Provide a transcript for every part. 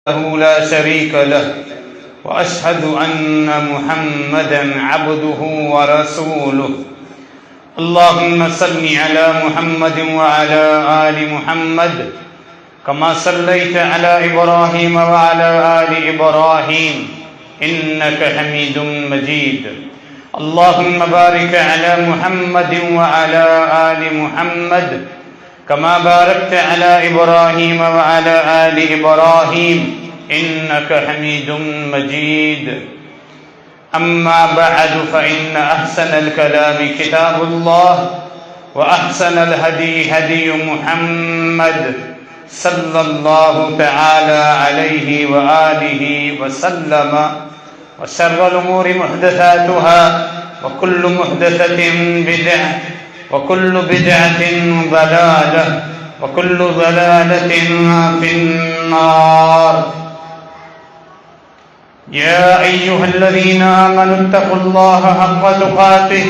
له لا شريك له وأشهد أن محمدا عبده ورسوله اللهم صل على محمد وعلى آل محمد كما صليت على إبراهيم وعلى آل إبراهيم إنك حميد مجيد اللهم بارك على محمد وعلى آل محمد كما باركت على إبراهيم وعلى آل إبراهيم إنك حميد مجيد أما بعد فإن أحسن الكلام كتاب الله وأحسن الهدي هدي محمد صلى الله تعالى عليه وآله وسلم وشر الأمور محدثاتها وكل محدثة بدعة وكل بدعة ضلالة وكل ضلالة في النار يا أيها الذين آمنوا اتقوا الله حق تقاته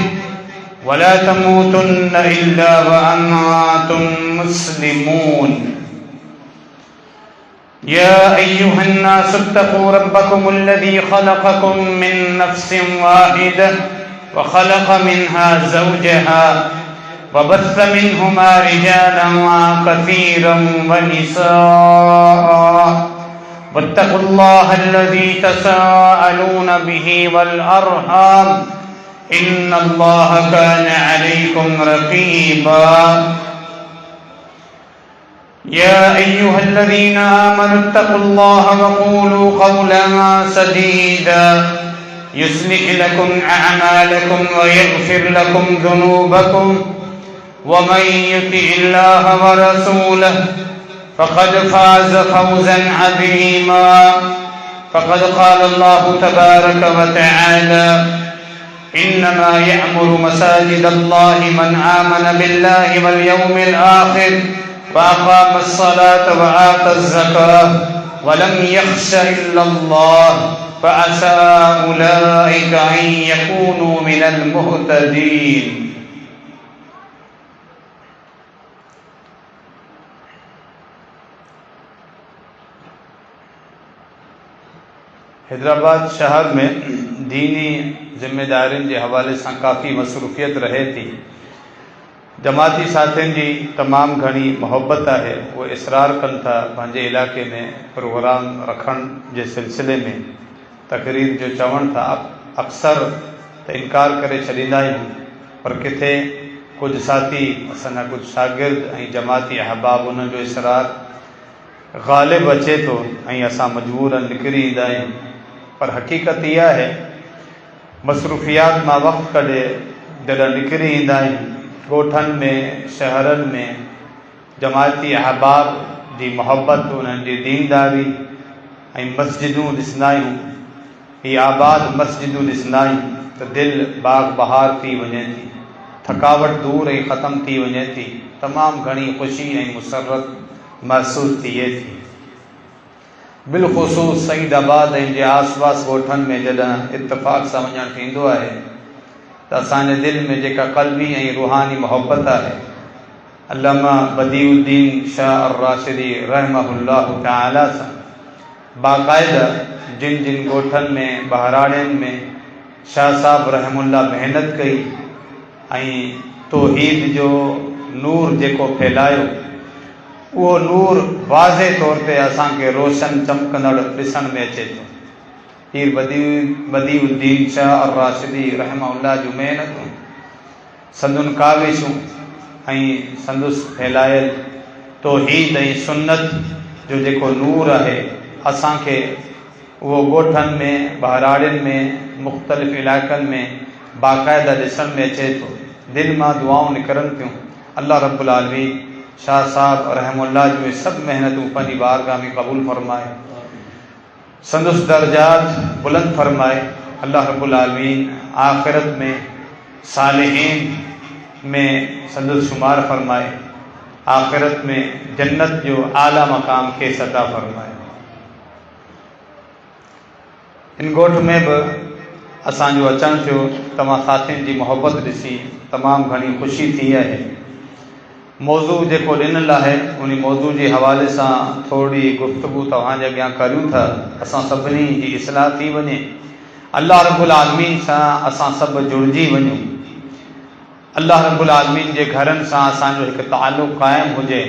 ولا تموتن إلا وأنتم مسلمون يا أيها الناس اتقوا ربكم الذي خلقكم من نفس واحدة وخلق منها زوجها وبث منهما رجالا كثيرا ونساء واتقوا الله الذي تساءلون به والأرحام إن الله كان عليكم رقيبا يا أيها الذين آمنوا اتقوا الله وقولوا قولا سديدا يصلح لكم أعمالكم ويغفر لكم ذنوبكم ومن يطع الله ورسوله فقد فاز فوزا عظيما فقد قال الله تبارك وتعالى إنما يعمر مساجد الله من آمن بالله واليوم الآخر وأقام الصلاة وآتى الزكاة ولم يخش إلا الله فعسى أولئك أن يكونوا من المهتدين हैदराबाद शहर में दीनी जिम्मेदारियों के हवाले से काफ़ी मसरूफियत रहे थी। जमाती साथियों की तमाम घनी मोहब्बत है, वो इसरार कन था पंहिंजे इलाके में प्रोग्राम रखण के सिलसिले में तकरीर जो चवण था अक्सर तो इनकार करे छॾींदा आहियूं, पर किथे कुछ साथी असांजा कुछ शागिर्द ऐं जमाती अहबाब उन्हनि जो इसरार ग़ालिब अचे तो ऐं असां मजबूरन निकिरी ईंदा आहियूं। पर हकीकत इहा है मसरूफियात मां वक़्तु कढे जॾहिं निकिरी ईंदा आहियूं ॻोठनि में शहरनि में जमाती अहबाब जी मोहब्बत उन्हनि जी दीनदारी ऐं मस्जिदूं ॾिसंदा आहियूं, ही आबाद मस्जिदूं ॾिसंदा आहियूं त दिलि बाग बहार थी वञे थी, थकावट दूर ऐं ख़तम थी वञे थी, तमामु घणी ख़ुशी ऐं मुसरत महसूस थिए थी। बिलख़ुसूस सईदाबाद ऐं जे आस पास ॻोठनि में जॾहिं इत्तफ़ाक़ सां वञणु थींदो आहे त असांजे दिलि में जेका क़ल्बी ऐं रूहानी मोहब्बत आहे अल्लामा बदीउद्दीन शाह अर्राशिदी रहमहुल्लाह तआला सां बाक़ाइदा जिन जिन ॻोठनि में बहराड़ियुनि में शाह साहब रहमुल्ला महिनत कई ऐं तौहीद जो नूर जेको फैलायो वो नूर वाज़े तौर ते असांखे रोशन चमकंदड़ ॾिसण में अचे थो। पीर बदीउद्दीन शाह अर्राशिदी रहमहुल्लाह जूं महिनतूं संदुन काविशूं ऐं संदुस फैलायल तौहीद ऐं सुन्नत जो जेको नूर आहे असांखे उहो ॻोठनि में बहराड़ियुनि में मुख़्तलिफ़ इलाइक़नि में बाक़ाइदा ॾिसण में अचे थो। दिलि मां दुआऊं निकिरनि थियूं, अल्लाह रब्बुल आलमीन शाह साहब रहमुल्लाह जूं सभु महिनतूं पंहिंजी बारगाह में क़बूल फरमाए, संदुस दर्जात बुलंद फरमाए। अल्लाह रब्बुल आलमीन आख़िरत में सालिहीन में संदुस शुमार फरमाए, आख़िरत में जन्नत जो आला मक़ाम खे अता फरमाए। इन ॻोठ में बि असांजो अचणु थियो, तमामु साथियुनि जी मोहब्बत ॾिसी तमामु घणी ख़ुशी थी आहे। मौज़ू जेको ॾिनल आहे उन मौज़ू जे हवाले सां थोरी गुफ़्तगू तव्हांजे अॻियां करियूं था, असां सभिनी जी इस्लाह थी वञे, अल्लाह रब्बुल आलमीन सां असां सभु जुड़िजी वञूं, अल्लाह रब्बुल आलमीन जे घरनि सां असांजो हिकु ताल्लुक़ क़ाइमु हुजे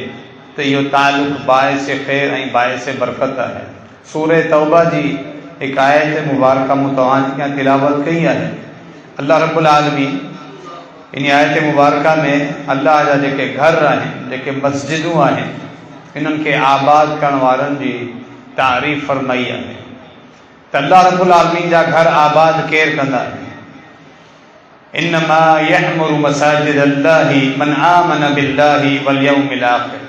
त इहो ताल्लुक़ बाइस ख़ैर ऐं बाइस बरकत आहे। सूरह तौबा जी हिकु आयत मुबारका मूं तव्हांजे अॻियां तिलावत कई आहे। अल्लाह रब्बुल आलमीन इन आयत मुबारका में अल्लाह जा जेके घर आहिनि, जेके मस्जिदूं आहिनि, इन्हनि खे आबाद करण वारनि जी तारीफ़ फरमाई आहे त अल्लाह रब्बुल आलमीन जा घर आबाद केरु कंदा आहिनि? इन्नमा यअमुरु मसाजिद अल्लाहि मन आमन बिल्लाहि वल यौमिल आखिर।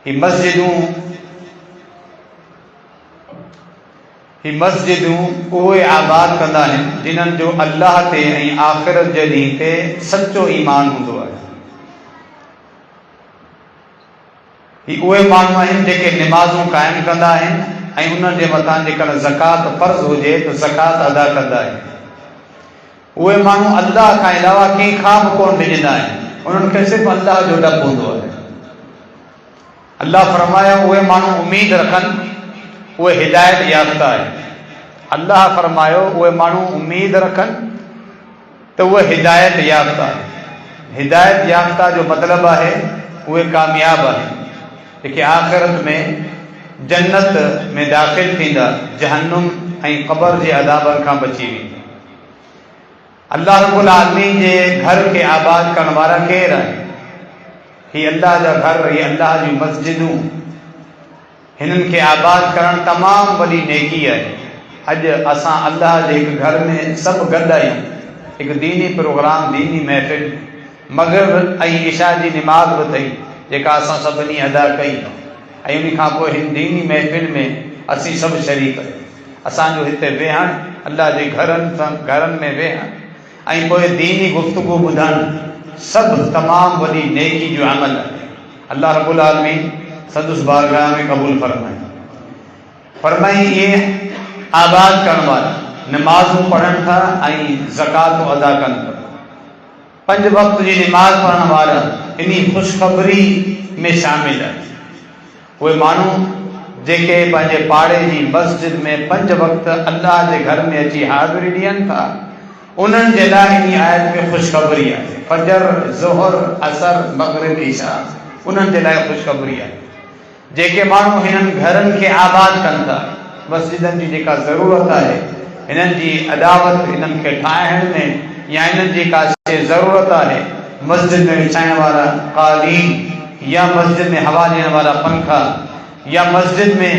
ही मस्जिदूं उहे आबाद कंदा आहिनि जिन्हनि जो अल्लाह ते ऐं आख़िरत जे ॾींहं ते सचो ईमान हूंदो आहे। ही उहे माण्हू आहिनि जेके निमाज़ूं क़ाइमु कंदा आहिनि ऐं उन्हनि जे मथां जेकर ज़कात फ़र्ज़ हुजे त ज़कात अदा कंदा आहिनि। उहे माण्हू अल्लाह खां अलावा कंहिंखां बि कोन ॾिजंदा आहिनि, उन्हनि खे सिर्फ़ु अल्लाह जो डपु हूंदो आहे। अल्लाह फरमाया उहे माण्हू उमीद रखनि, उहे हिदायत याफ़्ता आहे। अल्लाह फरमायो उहे माण्हू उमीद रखनि त उहे हिदायत याफ़्ता आहे। हिदायत याफ़्ता जो मतिलबु आहे उहे कामयाब आहिनि, जेके आख़िरत में जन्नत में दाख़िल थींदा, जहन्नुम ऐं क़ब्र जे अदाबनि खां बची वेंदा। अल्लाह रब्बुल आलमीन जे घर खे आबाद करण वारा केरु आहिनि? ही अल्लाह जा घर, ही अल्लाह जी मस्जिदूं, हिननि खे आबाद करणु तमामु वॾी नेकी आहे। अॼु असां अल्लाह जे हिकु घर में सभु गॾु आहियूं, हिकु दीनी प्रोग्राम, दीनी महफ़िल, मग़रिब ऐं इशा जी निमाज़ बि अथई जेका असां सभिनी अदा कई, ऐं उन खां पोइ हिन दीनी महफ़िल में असीं सभु शरीक आहियूं। असांजो हिते वेहणु, अल्लाह जे घरनि में वेहणु ऐं पोइ दीनी गुफ़्तगू ॿुधणु सभु तमामु वॾी नेकी जो अमल आहे। अल्लाह रब्बुल आलमीन संदसि बारगाह में क़बूल फरमाई इहे आबाद करण वारा नमाज़ूं पढ़नि था ऐं ज़कातूं अदा कनि था, 5 वक़्त जी निमाज़ पढ़ण वारा इन ख़ुशख़बरी में शामिल आहिनि। उहे माण्हू जेके पंहिंजे पाड़े जी मस्जिद में 5 वक़्त अल्लाह जे घर में अची हाज़िरी ॾियनि था, उन्हनि जे लाइ इन आयत में ख़ुशख़बरी आहे। फजर, ज़ोहर, असर, मग़रिब, ईशा, उन्हनि जे लाइ ख़ुशख़बरी आहे। जेके माण्हू हिननि घरनि खे आबाद कनि था, मस्जिदनि जी जेका ज़रूरत आहे, हिननि जी अदावत, हिननि खे ठाहिण में या हिननि जी का शइ ज़रूरत आहे, मस्जिद में विछाइण वारा क़ालीन या मस्जिद में हवा ॾियण वारा पंखा या मस्जिद में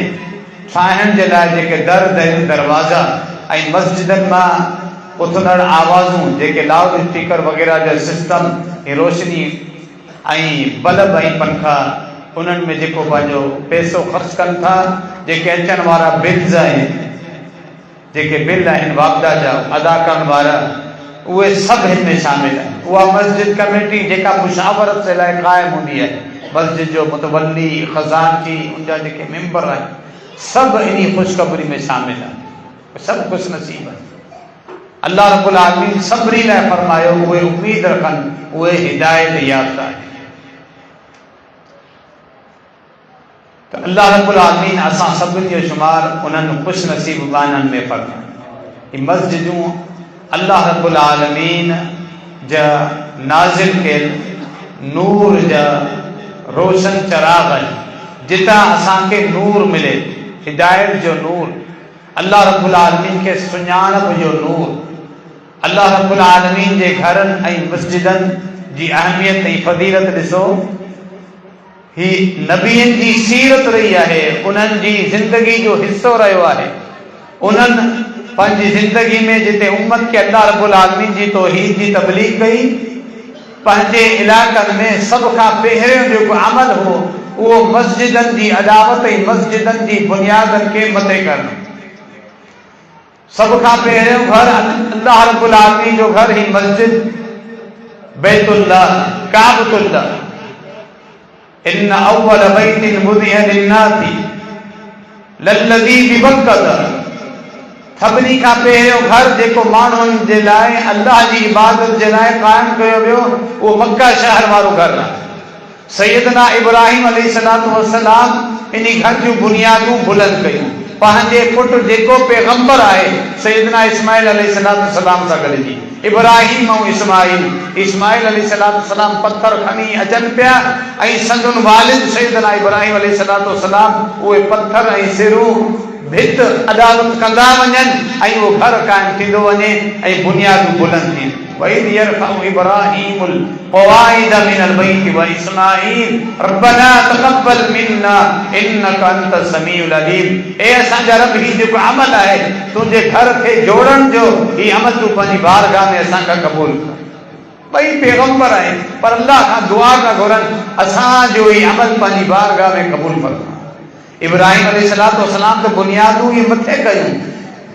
ठाहिण जे लाइ जेके दरवाज़ा ऐं मस्जिदनि मां उथंदड़ आवाज़ूं, जेके लाउड स्पीकर वग़ैरह जा सिस्टम, रोशनी ऐं बल्ब ऐं पंखा, उन्हनि में जेको पंहिंजो पैसो ख़र्च कनि था, जेके अचण वारा बिल्स आहिनि, जेके बिल आहिनि वापदा जा अदा करण वारा, उहे सभु हिन में शामिल आहिनि। उहा मस्जिद कमेटी जेका मुशावरत जे लाइ क़ाइमु हूंदी आहे, मस्जिद जो मुतवल्ली, ख़ज़ानची, उनजा जेके मेंबर आहिनि, सभु इन ख़ुशख़बरी में शामिल आहिनि, सभु ख़ुशनसीब आहिनि। अल्लाह रब्बुल आलमीन सभिनी लाइ फरमायो उहे उमीद रखनि, उहे हिदायत याफ़्ता आहिनि। त अल्लाह रब्बुल आलमीन असां सभिनी जो शुमार उन्हनि ख़ुशनसीब माण्हुनि में फरमाए। ही मस्जिदूं अल्लाह रब्बुल आलमीन जा नाज़िल कयल नूर जा रोशन चराग़ आहिनि, जितां असांखे नूर मिले, हिदायत जो नूर, अल्लाह रब्बुल आलमीन खे सुञाणप जो नूर। अल्लाह रब्बुल आलमीन जे घरनि ऐं मस्जिदनि जी अहमियत ऐं फज़ीलत ॾिसो, ही नबियनि जी सीरत रही आहे, उन्हनि जी ज़िंदगी जो हिस्सो रहियो आहे। उन्हनि पंहिंजी ज़िंदगी में जिते उम्मत खे अल्लाह रब्बुल आलमीन जी तौहीद जी तबलीग कई, पंहिंजे इलाक़नि में सभ खां पहिरियों जेको अमल हो उहो मस्जिदनि जी अदावत ऐं मस्जिदनि जी बुनियादनि खे मथे करणु। सभ खां पहिरियों घर अल्लाह रब्बुल आलमीन जो घर ही मस्जिद बैतुल्लाह, काबतुल्लाह। इन्न अव्वल बैतिन बुनिया लिन्नासी लल्लज़ी बिबक्कता। सभिनी खां पहिरियों घर जेको माण्हुनि जे लाइ अल्लाह जी इबादत जे लाइ क़ाइमु कयो वियो, उहो मक्का शहर वारो घर आहे। सैयदना इब्राहिम अलैहिस्सलाम इन घर जूं बुनियादूं बुलंद कयूं। पंहिंजे पुट जेको पैगंबर आहे सैयदना इस्माइल अलैहिस्सलाम सां गॾिजी इब्राहिम ऐं इस्माइल अलैहिस्सलाम पत्थर खणी अचनि पिया ऐं संदुन वालिद सैयदना इब्राहिम अलैहिस्सलाम उहे पत्थर ऐं सिरूं भित अदालत कंदा वञनि ऐं उहो घर क़ाइमु थींदो वञे ऐं बुनियादूं बुलंद थींदियूं। وَإِذْ يَرْفَعُ إِبْرَاهِيمُ الْقَوَاعِدَ مِنَ الْبَيْتِ وَإِسْمَاعِيلُ رَبَّنَا تَقَبَّلْ مِنَّا إِنَّكَ أَنْتَ السَّمِيعُ الْعَلِيمُ। ए असांजा रब ही जेको अमल आहे तुंहिंजे घर खे जोड़ण जो ही अमल तूं पंहिंजी बारगाह में असांखां क़बूल कर। ॿई पैगंबर आहिनि पर अल्लाह खां दुआ न घुरनि असांजो ही अमल पंहिंजी बारगाह में क़बूल फरमा। इब्राहिम अलैहिस्सलाम त बुनियादूं इहे मथे कयूं।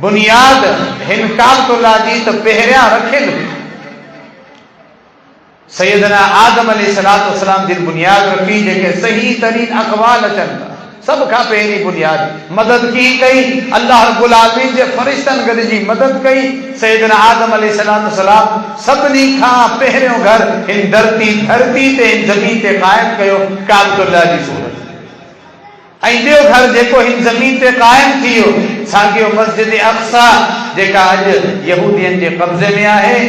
बुनियाद हिन काबतुल्लाह जी त पहिरियां रखियल सैयदना आदम अलैहिस्सलाम जी बुनियाद रखी जेके सही तरीन अक़वाल अचनि था। सब खां पहिरीं बुनियाद मदद की कई अल्लाह रब्बुल आलमीन जे फरिश्तनि गॾिजी मदद कई। सैयदना आदम अलैहिस्सलाम सभिनी खां पहिरियों घर हिन धरती ते हिन ज़मीन ते क़ाइमु कयो काबतुल्लाह जी सूरत। ऐं ॿियो घर जेको हिन ज़मीन ते क़ाइमु थी वियो साॻियो मस्जिद अक़सा जेका अॼु यहूदियुनि जे कब्ज़े में आहे।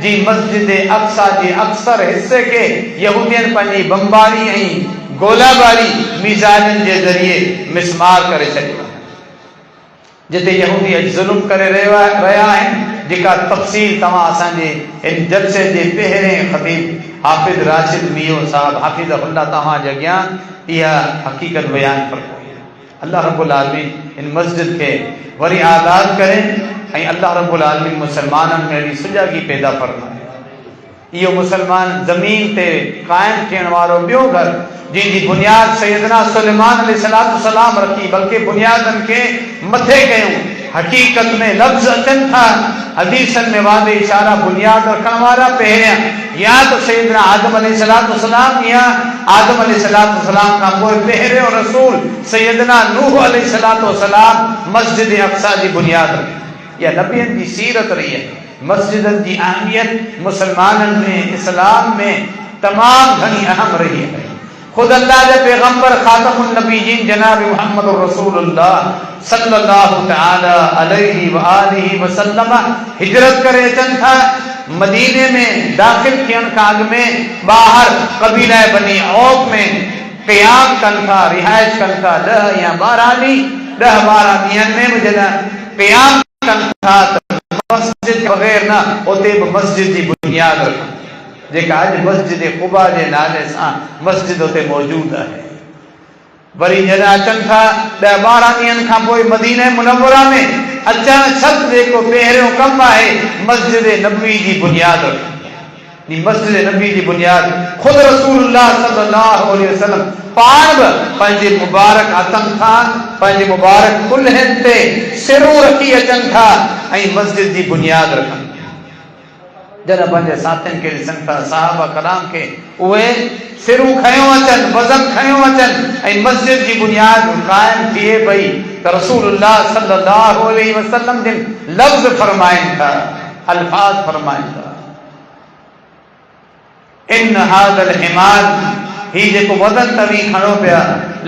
जी मस्जिद अक़सा जे अक्सर हिस्से खे यहूदियुनि पंहिंजी बमबारी ऐं गोलाबारी मिसाइलनि जे ज़रिए मिसमार करे छॾियो। जिते यहूदी अॼु ज़ुल्म करे रहिया आहिनि जेका तफ़सील तव्हां असांजे हिन जलसे जे पहिरें ख़तीब हाफ़िज़ राशिद मियो साहब हाफ़िज़हुल्लाह तव्हांजे अॻियां इहा हक़ीक़त बयान फरमाई। अल्लाह रब्बुल आलमीन इन मस्जिद खे वरी आज़ाद करे ऐं अल्लाह रब्बुल आलमीन मुसलमाननि में अहिड़ी सुजागी पैदा फरमाए। इहो मुसलमान ज़मीन ते क़ाइमु थियण वारो ॿियो घर जंहिंजी बुनियाद सैयदना सुलेमान अलैहिस्सलाम रखी बल्कि बुनियादनि खे मथे कयूं। हक़ीक़त में लफ़्ज़ अचनि था हदीसनि में वादे इशारा बुनियाद रखण वारा पहिरियां या तो सैयदना आदम अलैहिस्सलाम या आदम अलैहिस्सलाम खां पोइ पहिरियों रसूल सैयदना नूह अलैहिस्सलाम मस्जिद अक़सा जी बुनियाद रखी। या नबियनि जी सीरत रही है। मस्जिदनि जी अहमियत मुसलमाननि में इस्लाम में तमाम घणी अहम रही है। खुद अल्लाह के पैगंबर खातमुन नबीयीन जनाब मुहम्मद रसूलुल्लाह सल्लल्लाहु तआला अलैहि व आलिहि वसल्लम हिजरत करे अचनि था। मदीने में दाखिल थियण खां अॻु में ॿाहिर कबीला बनी औफ में क़याम कनि था रिहाइश कनि था 10 या 12 ॾींहं 10-12 ॾींहंनि में बि जॾहिं क़याम कनि था त मस्जिद बग़ैर न उते बि मस्जिद जी बुनियाद रखनि जेका अॼु मस्जिद क़ुबा जे नाले सां मस्जिद उते मौजूद आहे। वरी जॾहिं अचनि था 10-12 ॾींहंनि खां पोइ मदीने मुनव्वरा में अचणु शर्त जेको पहिरियों कमु आहे मस्जिद नबवी जी बुनियाद रखी। मस्जिद नबी जी बुनियाद ख़ुदि रसूलुल्लाह सल्लल्लाहु अलैहि वसल्लम पाण बि पंहिंजे मुबारक हथनि खां पंहिंजे मुबारक कुल्हनि ते सिरूं रखी अचनि था ऐं मस्जिद जी बुनियाद रखनि। जॾहिं पंहिंजे साथियुनि खे ॾिसनि था सहाबा कराम खे उहे सिरूं खयों अचनि वज़न खयों अचनि ऐं मस्जिद जी बुनियाद क़ाइमु थिए पई त रसूलुल्लाह सल्लल्लाहु अलैहि वसल्लम जिन लफ़्ज़ फरमाइनि था अल्फाज़ फरमाइनि था इन हादल हिमाल ही जेको वज़न तव्हीं खणो पिया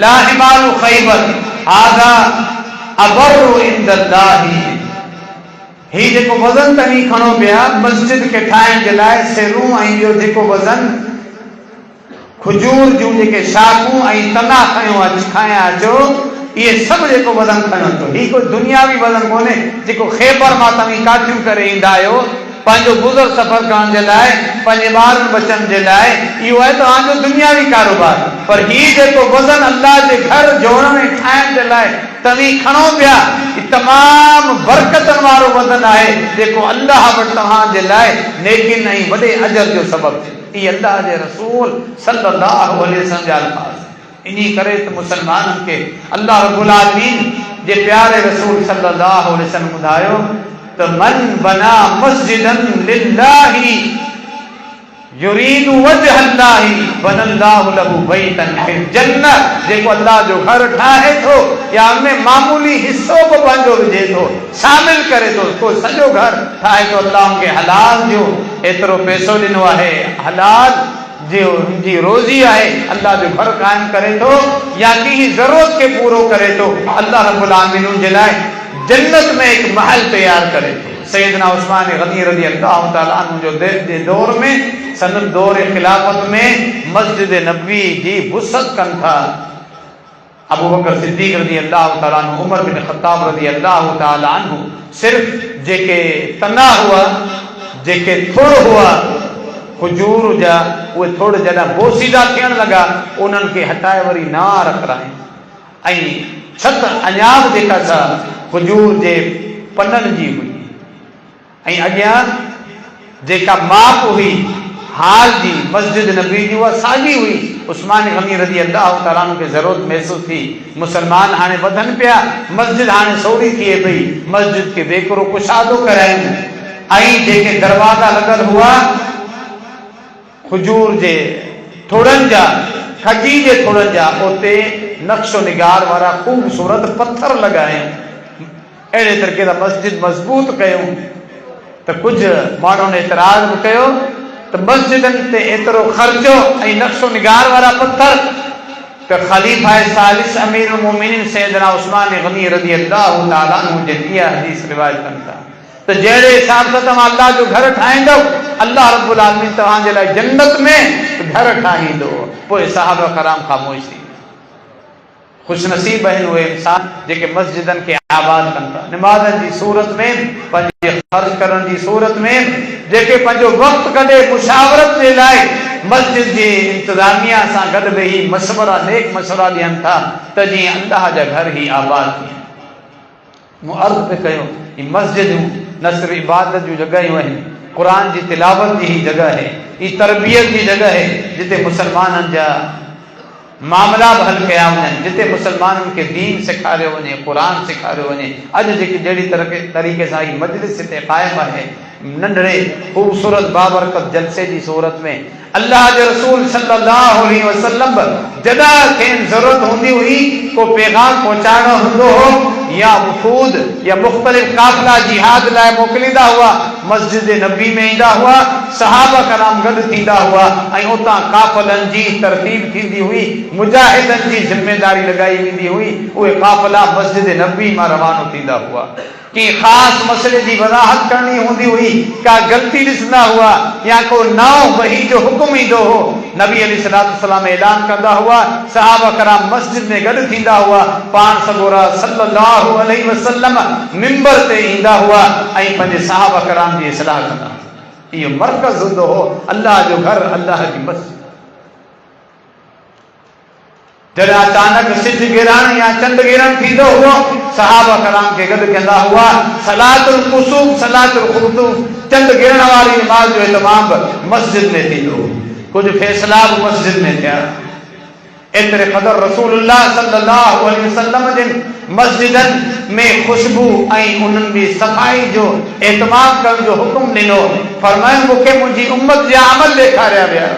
ला हिमालु ख़ैबर हादा अबरु इंदल्लाहि ही जेको वज़न तव्हीं खणो पिया मस्जिद खे ठाहिण जे लाइ सिरूं ऐं इहो जेको वज़न खजूर जूं जेके शाखूं ऐं तना खयां अचो इहे सभु जेको वज़न खयो अचो ही कोई दुनियावी वज़न कोन्हे जेको ख़ैबर मां तव्हीं काठियूं करे ईंदा आहियो पंहिंजो गुज़र सफ़र करण जे लाइ पंहिंजे ॿारनि बचनि जे लाइ इहो आहे तव्हांजो दुनियावी कारोबार। पर हीउ जेको वज़न अल्लाह जे घर जोड़ण ऐं ठाहिण जे लाइ तव्हीं खणो पिया ही तमामु बरकतनि वारो वज़न आहे जेको अल्लाह वटि तव्हांजे लाइ नेकिन ऐं वॾे अजर जो सबबु थिए। इहे अल्लाह जे रसूल सल्लल्लाहु अलैहि वसल्लम जा अल्फाज़। इन करे त मुसलमाननि खे अल्लाह रब्बुल आलमीन जे प्यारे रसूल सल्लल्लाहु अलैहि वसल्लम ॿुधायो त मन बना मस्जिदन लिल्लाहि युरीदु वजहल्लाहि बनल्लाहु लहु बैतन फिल जन्नत। जेको अल्लाह जो घर ठाहे थो या उनमें मामूली हिस्सो बि पंहिंजो विझे थो शामिल करे थो को सॼो घर ठाहे थो अल्लाह उनखे हलाल जो एतिरो पैसो ॾिनो आहे हलाल जो उनकी रोजी है अल्लाह जो घर कायम करे तो या की जरूरत के पूरो करे तो अल्लाह रब्बुल आलमीन जे लाए जन्नत में एक महल तैयार करे तो सैयदना उस्मान गनी रज़ी अल्लाह तआला अन्हु जो दौर में सन दौर खिलाफत में मस्जिद नबवी जी वसअत कन था अबू बकर सिद्दीक रज़ी अल्लाह तआला अन्हु उमर बिन खत्ताब रज़ी अल्लाह तआला अन्हु सिर्फ जेके तना हुआ जेके थोड़ हुआ खजूर जा वो थोड़ जदा बोसीदा थियण लगा उन्हनि खे हटाए वरी ना रखराई ऐं छत अञाब जेका सा खजूर जे पननि जी हुई ऐं अॻियां जेका माप हुई हाल जी मस्जिद नबी जी उहा साॻी हुई उस्मान गनी रज़ी अल्लाह तआला अन्हु खे ज़रूरत महसूस थी मुसलमान हाणे वधनि पिया मस्जिद हाणे सौरी थिए पई मस्जिद खे बेकरो कुशादो करायूं ऐं जेके दरवाज़ा लॻल हुआ खजूर जे थोड़न जा खजी जे थोड़न जा उते नक्शो निगार वारा खूबसूरत पत्थर लगायूं अहिड़े तरीक़े सां मस्जिद मज़बूत कयूं तो कुछ माण्हुनि ने एतराज़ भी कयो तो मस्जिदनि ते एतिरो ख़र्चो ऐं नक्शो निगार वारा पत्थर तो खलीफा सालिस अमीरुल मोमिनीन सैयदना उस्मान गनी रज़ी अल्लाह तआला अन्हु जे इहा हदीस रिवायत कनि था तो जहिड़े हिसाब सां तव्हां अल्लाह जो घर ठाहींदो अल्लाह रब्बुल आलमीन तव्हांजे लाइ जन्नत में घर ठाहींदो पोइ सहाबा कराम ख़ामोश थी खुशनसीब आहिनि उहे इंसान जेके मस्जिदनि खे आबाद कनि था निमाज़नि जी सूरत में पंहिंजे ख़र्च करण जी सूरत में जेके पंहिंजो वक़्तु कढे मुशावरत जे लाइ मस्जिद जी इंतज़ामिया सां गॾु वेही मशवरा नेक मशवरा ॾियनि था त जीअं अल्लाह जा घर ई आबाद थियनि मूं अर्ज़ु पे कयो ही मस्जिदूं न सिर्फ़ इबादत जूं जॻहियूं आहिनि क़ुरान जी तिलावत जी ही जगह है ही तरबियत जी जगह है जिते मुसलमाननि जा मामला भी हल कया वञनि जिते मुसलमाननि खे दीन सेखारियो वञे क़ुरान सेखारियो वञे अॼु जेकी जहिड़ी तरीक़े सां ही मजलिस हिते क़ाइमु आहे नंढड़े ख़ूबसूरत बाबरकत जलसे जी सूरत में अल्लाह जे रसूल सल्लल्लाहु अलैहि वसल्लम जॾहिं खेनि ज़रूरत हूंदी हुई को पैगाम पहुचाइणो हूंदो हो या वफ़ूद या मुख़्तलिफ़ काफ़िला जिहाद लाइ मोकिलींदा हुआ मस्जिद नबी में ईंदा हुआ सहाबा कराम गॾु थींदा हुआ ऐं उतां काफ़िलनि जी तरतीब थींदी हुई मुजाहिदनि जी ज़िम्मेदारी लॻाई वेंदी हुई उहे काफ़िला मस्जिद नबी मां रवानो थींदा हुआ कि खास मसले की वज़ाहत करनी होंदी हुई का गलती ॾिसंदा हुआ या को नओं वही जो हुक्म ईंदो हो नबी अलैहिस्सलातु वस्सलाम ऐलान कंदा हुआ सहाबा कराम मस्जिद में गॾु थींदा हुआ पाण सगोरा सल्लल्लाहु अलैहि वसल्लम मिंबर ते ईंदा हुआ ऐं पंहिंजे सहाबा कराम जी इस्लाह कंदा इहो मरकज़ हूंदो हो अल्लाह जो घर अल्लाह जी मस्जिद जॾहिं अचानक सिज गिरण या चंड गिरण थींदो हुओ सहाबा कराम खे गॾु कंदा हुआ सलातुल कुसूफ सलातुल खुसूफ चंड गिरण वारी नमाज़ जो इतमाम मस्जिद में थींदो कुछ फैसला भी मस्जिद में थिया एतिरे क़दर रसूलुल्लाह सल्लल्लाहु अलैहि वसल्लम जिन मस्जिदनि में खुशबू ऐं उन्हनि जी सफ़ाई जो एतमाम करण जो हुकुम ॾिनो फरमायो मूंखे मुंहिंजी उम्मत जा अमल ॾेखारिया विया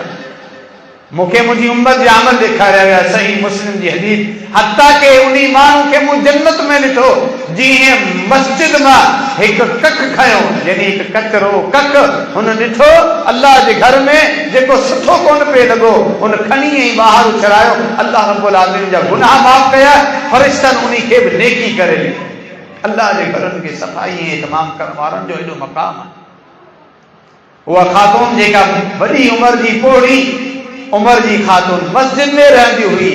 मूंखे मुंहिंजी उम्मत जा अमल ॾेखारिया विया सही मुस्लिम जी हदीस हत्ता के उन माण्हू खे मूं जन्नत में ॾिठो जीअं मस्जिद मां हिकु कख खयो यानी हिकु कचरो कख हुन ॾिठो अल्लाह जे घर में जेको सुठो कोन पिए लॻो हुन खणी ऐं ॿाहिरि उछरायो अल्लाह रब्बुल आलमीन जा गुनाह माफ़ कया फ़रिश्तनि उन खे बि नेकी करे ॾिनी अल्लाह जे घरनि खे सफ़ाई ऐं तमामु करण वारनि जो एॾो मक़ाम आहे उहा ख़ातून जेका वॾी उमिरि जी पोड़ी उमर जी खातून मस्जिद में रहंदी हुई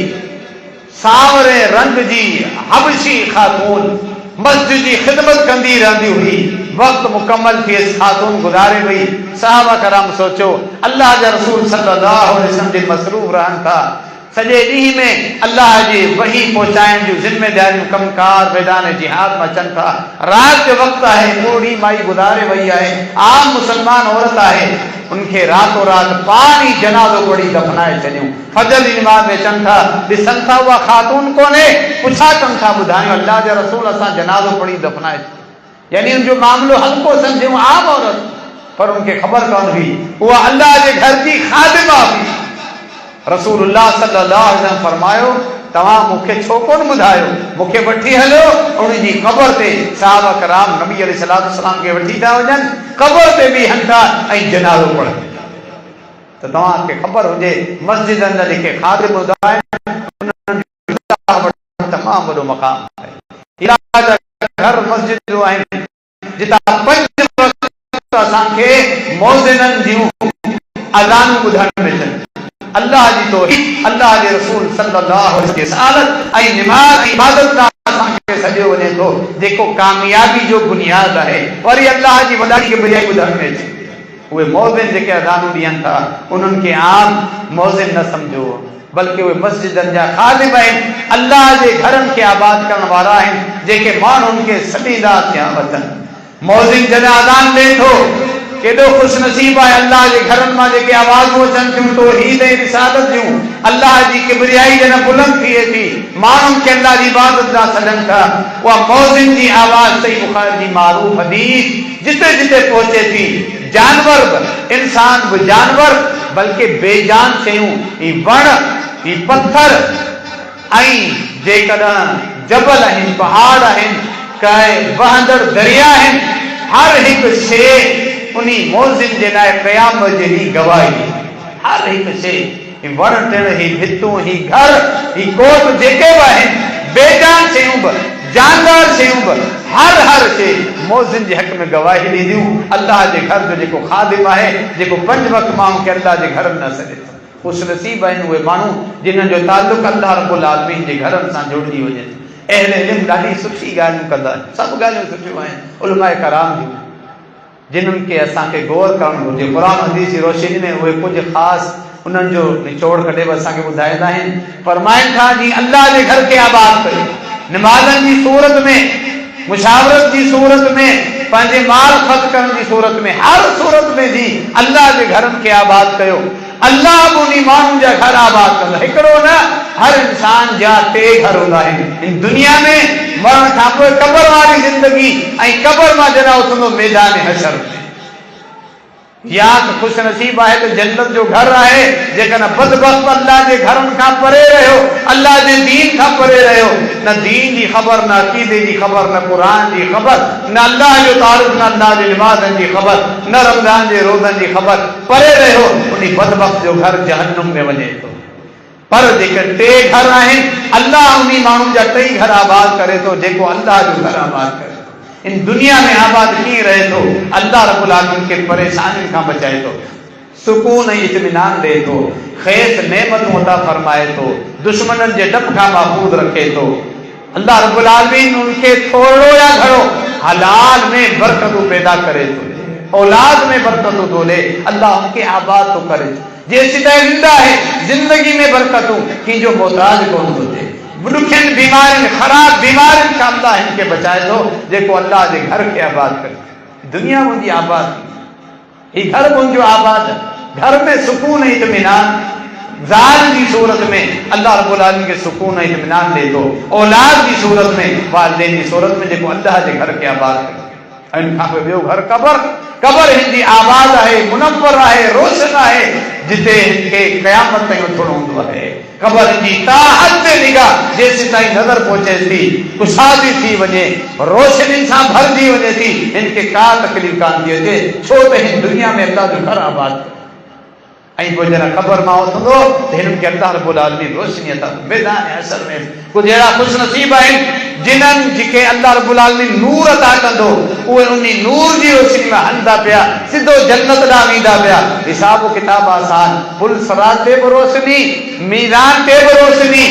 सांवरे रंग जी हबशी खातून मस्जिद की खिदमत कंदी रहंदी हुई वक्त मुकम्मल थियसि खातून गुज़ारे वई सहाबा कराम सोचो अल्लाह जा रसूल सल्लल्लाहु अलैहि वसल्लम जे मसरूफ़ रहनि था सॼे ॾींहं में अल्लाह जे वही पहुचाइण जूं ज़िम्मेदारियूं कमकार मैदान जिहाद में अचनि था रात जो वक़्तु आहे बूढ़ी माई गुज़ारे वई आहे आम मुसलमान औरत आहे उनके रातों रात पानी जनाज़ो पढ़ी दफनाए छॾियूं फजर जी नमाज़ में अचनि था ॾिसनि था उहा ख़ातून कोन्हे पुछा कनि था ॿुधायूं अल्लाह जा रसूल असां जनाज़ो पढ़ी दफनाए यानी उनजो मामलो हल्को सम्झूं आम औरत पर उनखे ख़बर कोन हुई उहा अल्लाह जे घर जी ख़ादिमा हुई रसूलुल्लाह सल्लल्लाहु अलैहि वसल्लम फरमायो तव्हां मूंखे छो कोन ॿुधायो मूंखे वठी हलो उनजी क़बर ते सहाबा कराम नबी अलैहिस्सलातु वस्सलाम खे वठी था वञनि क़बर ते बि हंधा ऐं जनाज़ो पढ़नि तो तव्हांखे ख़बर हुजे मस्जिदनि जा जेके खादिम हूंदा आहिनि उन्हनि जो तमामु वॾो मक़ाम आहे। अल्लाह जा घर मस्जिदूं आहिनि जितां 5 वक़्त असांखे मौज़िननि जूं अज़ानूं ॿुधण मिलनि। अल्लाह जी तौहीद, अल्लाह जे रसूल सल्लल्लाहु अलैहि वसल्लम ऐं निमाज़ ऐं इबादत ॾांहुं असांखे सॼो वञे थो, जेको कामयाबी जो बुनियाद आहे। वरी अल्लाह जी वॾाई खे ॿुधाई ॿुधण में अचे। उहे मौज़िन जेके अज़ानूं ॾियनि था उन्हनि खे आम मौज़िन न सम्झो, बल्कि उहे मस्जिदनि जा खादिम आहिनि, अल्लाह जे घरनि खे आबाद करण वारा आहिनि, जेके माण्हुनि खे सॾींदा थिया वतन। मौज़िन जॾहिं अज़ान ॾे थो, केॾो ख़ुशि नसीब आहे अल्लाह जे घरनि मां जेके आवाज़ूं अचनि थियूं तौहीद ऐं रिसालत जूं, अल्लाह जी किबरियाई जॾहिं बुलंद थिए थी, माण्हुनि खे अल्लाह जी इबादत ॾांहुं सॾनि था, उहा मौज़िन जी आवाज़ सही बुख़ारी जी मारूफ़ हदीस जिते जिते पहुचे थी, जानवर बि, इंसान बि जानवर, बल्कि बेजान शयूं, ही वण, ही पत्थर ऐं जेकॾहिं जबल आहिनि, पहाड़ आहिनि, कंहिं वहंदड़ दरिया आहिनि, हर हिकु शइ उन मौज़िन जे लाइ क़यामत जे ॾींहुं गवाही। हर हिकु शइ, ही वण टिण, ही भितूं, ही घर, ही कोट जेके बि आहिनि, बेजान शयूं बि, जानदार शयूं बि, हर शइ मौज़िन जे हक़ में गवाही ॾींदियूं। अल्लाह जे घर जो जेको खादिम आहे, जेको 5 वक़्त माण्हू खे अल्लाह जे घर न सॾे थो, ख़ुशि नसीब आहिनि उहे माण्हू जिन्हनि जो ताल्लुक़ अल्लाह रब्बुल आलमीन जे घरनि सां जुड़जी वञे थो। अहले इल्म ॾाढी सुठी ॻाल्हियूं कंदा आहिनि, सभु ॻाल्हियूं सुठियूं आहिनि उलमाए कराम जूं, जिन्हनि खे असांखे गौर करणु घुरिजे। क़ुरान हदीस जी रोशनी में उहे कुझु ख़ासि उन्हनि जो निचोड़ कढे बि असांखे ॿुधाईंदा आहिनि। फरमाइनि था जी अल्लाह जे घर खे आबाद कयो, निमाज़नि जी सूरत में, मुशावरत जी सूरत में, पंहिंजे माल ख़र्च करण जी सूरत में, हर सूरत में जी अल्लाह जे घरनि खे आबाद कयो। अल्लाह बि उन माण्हुनि जा घर आबाद कंदो। हिकिड़ो न, हर इंसान जा 3 घर हूंदा आहिनि इन दुनिया में। मरण खां पोइ क़बर वारी ज़िंदगी ऐं क़बर मां जॾहिं उथंदो मैदान हशर में। या त ख़ुशि नसीब आहे त जन्नत जो घर आहे, जेकॾहिं बदबख्त अल्लाह जे घरनि खां परे रहियो, अल्लाह जे दीन खां परे रहियो, न दीन जी ख़बर, न अक़ीदे जी ख़बर, न क़ुरान जी ख़बर, न अल्लाह जो तारुफ़, न अल्लाह जे निमाज़नि जी ख़बर, न रमज़ान जे रोज़नि जी ख़बर, परे रहियो, उन बदबख्त जो घर जहन्नुम में वञे थो। पर जेके 3 घर आहिनि, अल्लाह उन माण्हुनि जा 3 घर आबाद करे थो, जेको अल्लाह जो घर आबाद करे। इन दुनिया में आबाद कीअं रहे थो, अल्लाह रब्बुल आलमीन खे परेशानियुनि खां बचाए थो, सुकून ऐं इत्मीनान ॾे थो, ख़ैस नेमतूं अता फरमाए थो, दुश्मननि जे डप खां महफूज़ रखे थो। अल्लाह रब्बुल आलमीन उनखे थोरो या घणो हलाल में बरकतूं पैदा करे थो, औलाद में बरकतूं थो ॾे, अल्लाह उनखे आबाद थो करे। जेसीं ताईं ज़िंदा आहे ज़िंदगी में बरकतूं, कंहिंजो मोहताज कोन थो थिए। ॾुखियुनि बीमारियुनि, ख़राब बीमारियुनि खां अल्लाह हिन खे बचाए थो, जेको अल्लाह जे घर खे आबाद करे। दुनिया मुंहिंजी आबाद, ही घर मुंहिंजो आबाद, घर में सुकून ऐं इत्मीनान, ज़ाल जी सूरत में अल्लाह रब्बुल आलमीन खे सुकून ऐं इत्मीनान ॾे थो, औलाद जी सूरत में, वालिदैन जी सूरत में, जेको अल्लाह जे घर खे आबाद करे। ऐं इन खां पोइ ॿियो घर क़बर। क़बर हिनजी आबाद आहे, मुनव्वर आहे, रोशन आहे, जिते हिनखे क़यामत ताईं उथणो हूंदो आहे। क़बर जी ताहत ते निगाह जेसीं ताईं नज़र पहुचे थी, कुशादी थी वञे, रोशनी सां भरिजी वञे थी, हिनखे का तकलीफ़ कान थी अचे, छो त हिन दुनिया में अल्लाह जो घर आबाद ऐं पोइ जॾहिं क़बर मां उथंदो त हिननि खे अल्लाह रब्बुल आलमीन रोशनी अता मैदान हशर में। कुझु अहिड़ा ख़ुशि नसीब आहिनि जिन्हनि जेके अल्लाह रब्बुल आलमीन नूर अता कंदो, उहे उन नूर जी रोशनी में हलंदा पिया, सिधो जन्नत ॾांहुं वेंदा पिया। हिसाब किताब आसान, पुल सरात ते बि रोशनी, मीज़ान ते बि रोशनी,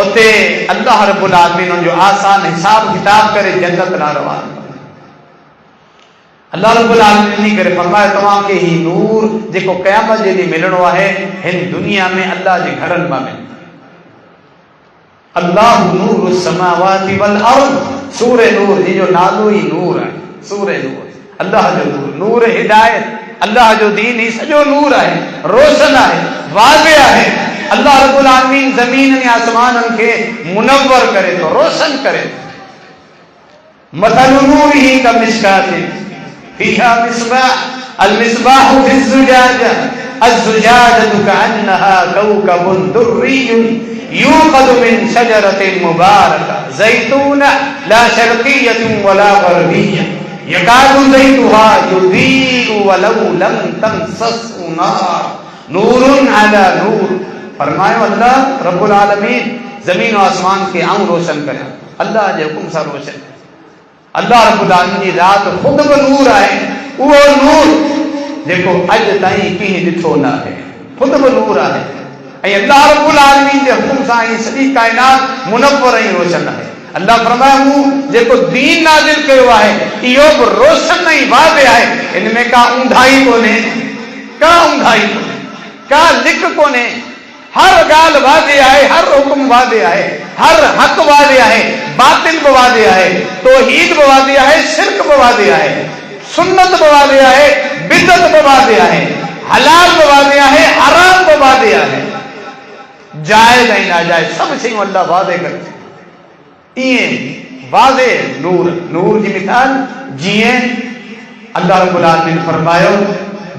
उते अल्लाह रब्बुल आलमीन उनजो आसान हिसाब किताब करे जन्नत ॾांहुं रवानो। अल्लाह रब्बुल आलमीन करे फरमाए तव्हांखे ही नूर जेको क़यामत जे ॾींहुं मिलणो आहे, हिन दुनिया में अल्लाह जे घरनि मां मिलंदो। अल्लाहु नूरु समावाति वल अर्द, सूरे नूर जो नालो ही नूर आहे। सूरे नूर अल्लाह जो नूर, नूर हिदायत, अल्लाह जो दीन ही सॼो नूर आहे, रोशन आहे, वाज़िह आहे। अल्लाह रब्बुल आलमीन ज़मीन ऐं आसमाननि खे मुनव्वर करे थो, रोशन करे थो। मथलु नूरिही कमिश्कातिन फीहा मिस्बाह, अल मिस्बाहु फिज़्ज़ुजाजा, अज़्ज़ुजाजतु कअन्नहा कौकबुन दुर्रियुन यूक़दु मिन शजरतिन मुबारका ज़ैतूना ला शर्क़िय्यतिन वला ग़रबिय्या यकादु ज़ैतुहा युज़ीअु वलौ लम तमससहु नार नूरुन अला नूर। फरमायो अल्लाह रब्बुल आलमीन ज़मीन और आसमान के आऊं रोशन करे, अल्लाह जे हुकुम सां रोशन। अल्लाह रब्बुल आलमीन जी ज़ात खुद बि नूर आहे, उहो नूर जेको अॼु ताईं कंहिं ॾिठो न आहे, खुद बि नूर आहे। ऐं अल्लाह रब्बुल आलमीन जे हुकुम सां ई सॼी काइनात मुनव्वर ऐं रोशन आहे। अल्लाह फरमायो मूं जेको दीन नाज़िल कयो आहे इहो बि रोशन ऐं वाज़े आहे, इन में का ऊंधाई कोन्हे, का ऊंधाई कोन्हे, का लिक कोन्हे। हर ॻाल्हि वाज़े आहे, हर हुकुम वाज़े आहे, हर हक़ वाज़े आहे, बातिल बि वाज़े आहे, तौहीद बि वाज़े आहे, शिरक बि वाज़े आहे, सुन्नत बि वाज़े आहे, बिदअत बि वाज़े आहे, हलाल बि वाज़े आहे, हराम बि वाज़े आहे, जाइज़ ऐं नाजाइज़ सभु शयूं अल्लाह वाज़े करे। इएं वाज़े नूर, नूर जी मिसाल जीअं अल्लाह रब्बुल आलमीन फरमायो